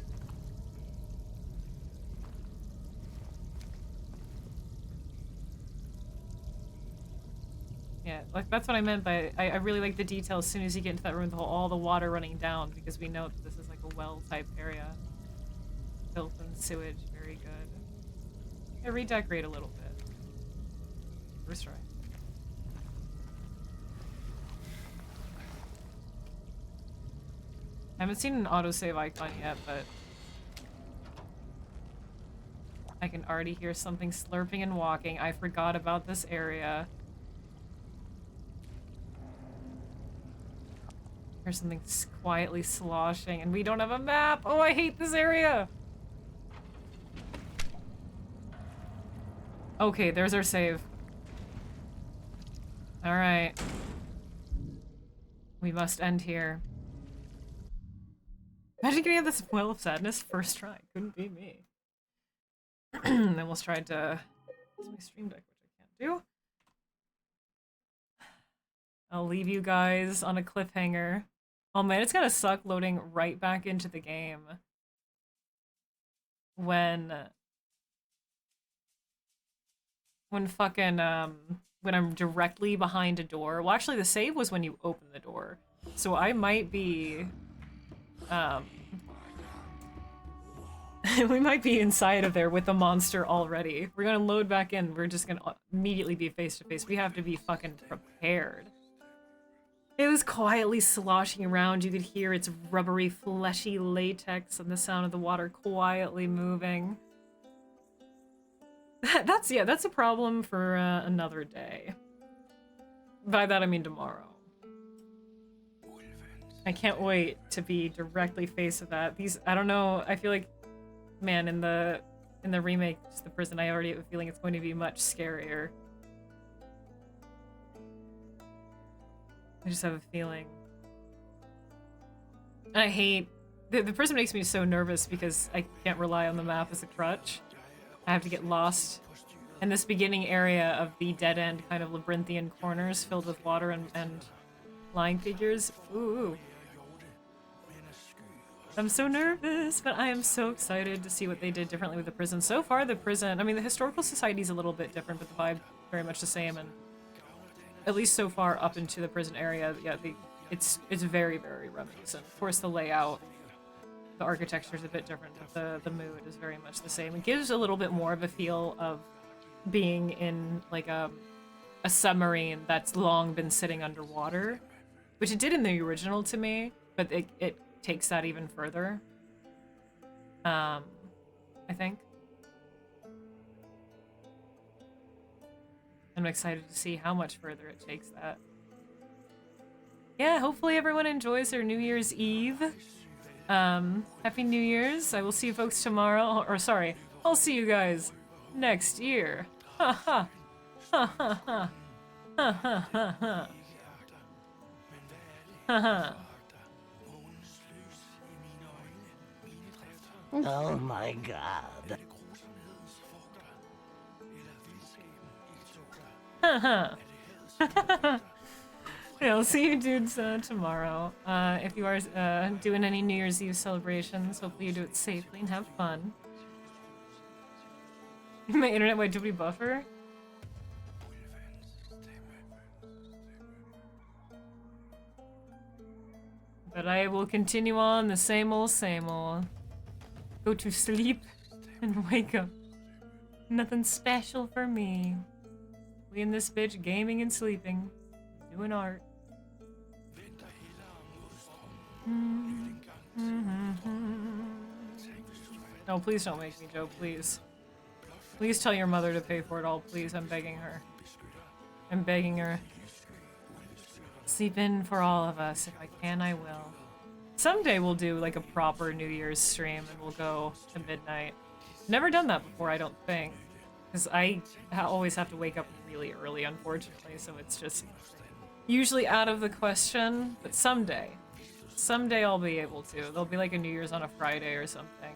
Yeah, like that's what I meant by I really like the detail as soon as you get into that room with all the water running down, because we know that this is like a well type area. Filth and sewage, very good. Yeah, redecorate a little bit. First try. I haven't seen an autosave icon yet, but I can already hear something slurping and walking. I forgot about this area. Here's something quietly sloshing, and we don't have a map! Oh, I hate this area! Okay, there's our save. Alright. We must end here. Imagine getting this well of sadness first try. Couldn't be me. I almost tried to use my stream deck, which I can't do. I'll leave you guys on a cliffhanger. Oh man, it's gonna suck loading right back into the game when when fucking, when I'm directly behind a door. Well, actually, the save was when you open the door. So I might be, we might be inside of there with the monster already. We're gonna load back in. We're just gonna immediately be face to face. We have to be fucking prepared. It was quietly sloshing around. You could hear its rubbery, fleshy latex and the sound of the water quietly moving. That's a problem for another day. By that I mean tomorrow. I can't wait to be directly face of that. These, I don't know, I feel like, man, in the remake, just the prison, I already have a feeling it's going to be much scarier. I just have a feeling. And I hate... The prison makes me so nervous because I can't rely on the map as a crutch. I have to get lost. And this beginning area of the dead-end kind of labyrinthian corners filled with water and flying figures. Ooh. I'm so nervous, but I am so excited to see what they did differently with the prison. So far, the prison... I mean, the Historical Society's a little bit different, but the vibe very much the same, and at least so far up into the prison area, yeah, it's very, very reminiscent. Of course, the layout, the architecture is a bit different, but the mood is very much the same. It gives a little bit more of a feel of being in, like, a submarine that's long been sitting underwater, which it did in the original to me, but it takes that even further, I think. I'm excited to see how much further it takes that. Yeah, hopefully everyone enjoys their New Year's Eve. Happy New Year's. I will see you folks tomorrow. Or sorry, I'll see you guys next year. Ha ha. Ha ha ha. Ha ha ha ha. Ha ha.
Oh my god.
Haha. Yeah, I'll see you dudes tomorrow. If you are doing any New Year's Eve celebrations, hopefully you do it safely and have fun. My internet went to buffer. But I will continue on the same old, same old. Go to sleep and wake up. Nothing special for me. We in this bitch gaming and sleeping. Doing art. No, please don't make me, Joe, please. Please tell your mother to pay for it all, please. I'm begging her. I'm begging her. Sleep in for all of us. If I can, I will. Someday we'll do like a proper New Year's stream and we'll go to midnight. Never done that before, I don't think. Because I always have to wake up really early, unfortunately, so it's just usually out of the question. But someday. Someday I'll be able to. There'll be like a New Year's on a Friday or something.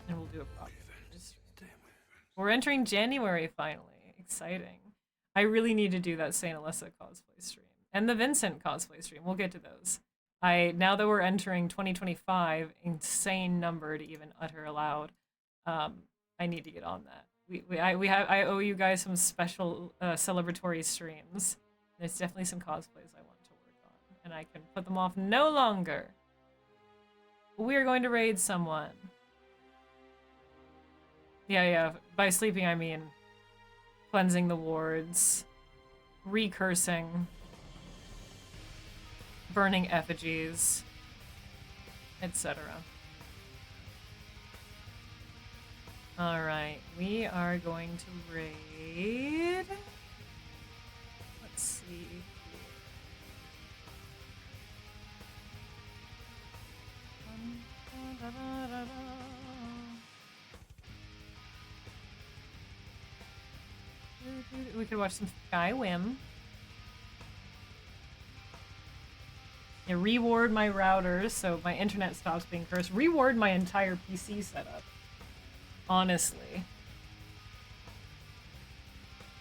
And we'll do a proper stream. We're entering January finally. Exciting. I really need to do that Saint Alyssa cosplay stream. And the Vincent cosplay stream. We'll get to those. Now that we're entering 2025, insane number to even utter aloud, I need to get on that. I owe you guys some special celebratory streams. There's definitely some cosplays I want to work on, and I can put them off no longer. We are going to raid someone. Yeah. By sleeping, I mean cleansing the wards, recursing, burning effigies, etc. Alright, we are going to raid. Let's see here. We could watch some Skyrim. Yeah, reward my routers so my internet stops being cursed. Reward my entire PC setup. Honestly.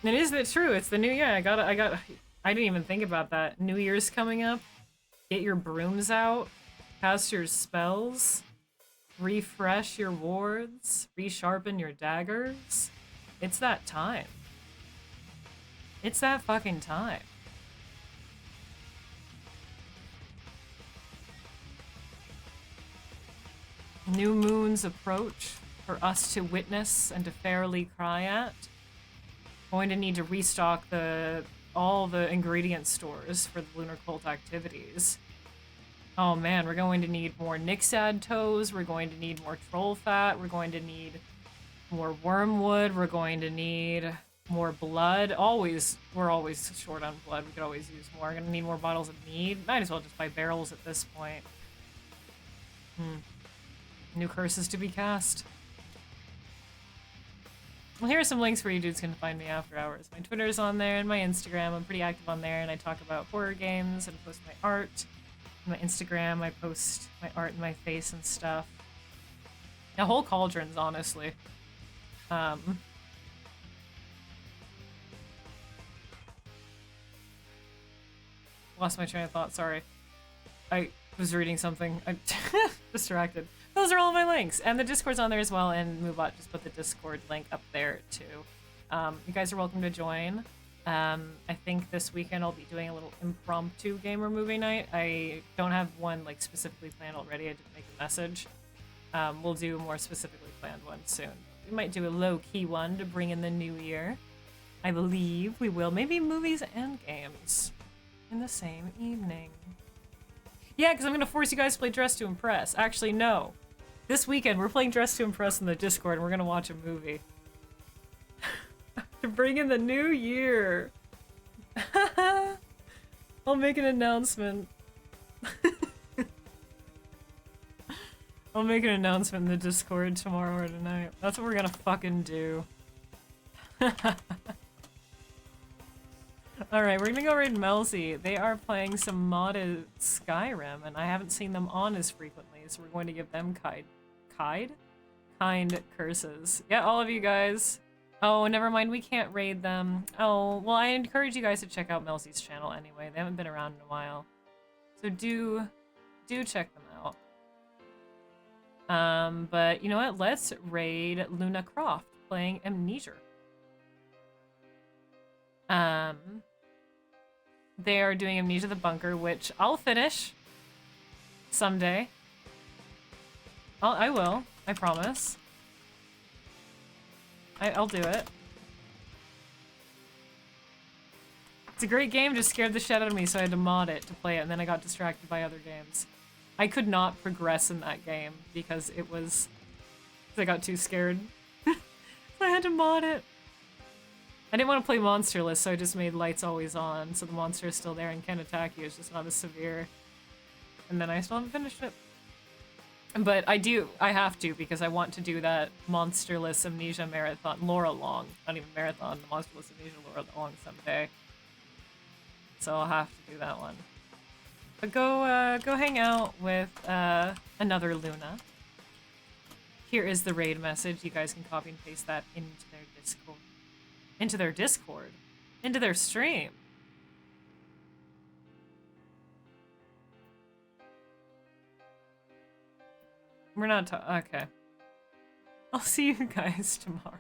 And is it true? It's the new year. I didn't even think about that. New Year's coming up. Get your brooms out. Cast your spells. refresh your wards, resharpen your daggers. It's that time. It's that fucking time. New moons approach for us to witness and to fairly cry at. Going to need to restock all the ingredient stores for the lunar cult activities. Oh man, we're going to need more Nixad toes, we're going to need more troll fat, we're going to need more wormwood, we're going to need more blood. We're always short on blood, we could always use more. We're gonna need more bottles of mead. Might as well just buy barrels at this point. New curses to be cast. Well, here are some links where you dudes can find me after hours. My Twitter's on there and my Instagram. I'm pretty active on there and I talk about horror games and post my art. On my Instagram, I post my art and my face and stuff. A whole cauldrons, honestly. Lost my train of thought, sorry. I was reading something. I'm distracted. Those are all my links. And the Discord's on there as well, and Moobot just put the Discord link up there too. You guys are welcome to join. I think this weekend I'll be doing a little impromptu gamer movie night. I don't have one like specifically planned already. I didn't make a message. We'll do a more specifically planned one soon. We might do a low-key one to bring in the new year. I believe we will. Maybe movies and games in the same evening. Yeah, because I'm going to force you guys to play Dress to Impress. Actually, no. This weekend, we're playing Dress to Impress in the Discord, and we're going to watch a movie. To bring in the new year. I'll make an announcement. I'll make an announcement in the Discord tomorrow or tonight. That's what we're going to fucking do. Alright, we're gonna go raid Melzy. They are playing some modded Skyrim, and I haven't seen them on as frequently, so we're going to give them kind curses. Yeah, all of you guys. Oh, never mind, we can't raid them. Oh, well, I encourage you guys to check out Melzy's channel anyway. They haven't been around in a while. So do check them out. But you know what? Let's raid Luna Croft, playing Amnesia. They are doing Amnesia the Bunker, which I'll finish someday. I will. I promise. I'll do it. It's a great game, just scared the shit out of me, so I had to mod it to play it, and then I got distracted by other games. I could not progress in that game because it was... I got too scared. So I had to mod it. I didn't want to play monsterless, so I just made lights always on, so the monster is still there and can attack you, it's just not as severe. And then I still haven't finished it. But I have to, because I want to do that monsterless Amnesia marathon, Laura Long, not even marathon, the monsterless Amnesia Laura Long someday. So I'll have to do that one. But go hang out with another Luna. Here is the raid message, you guys can copy and paste that into their Discord. Into their Discord. Into their stream. We're not okay. I'll see you guys tomorrow.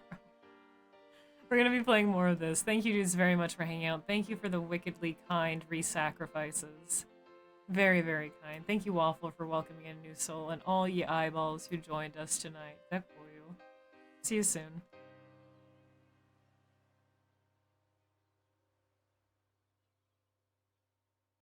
We're gonna be playing more of this. Thank you dudes very much for hanging out. Thank you for the wickedly kind re-sacrifices. Very, very kind. Thank you, Waffle, for welcoming in a new soul, and all ye eyeballs who joined us tonight. See you soon.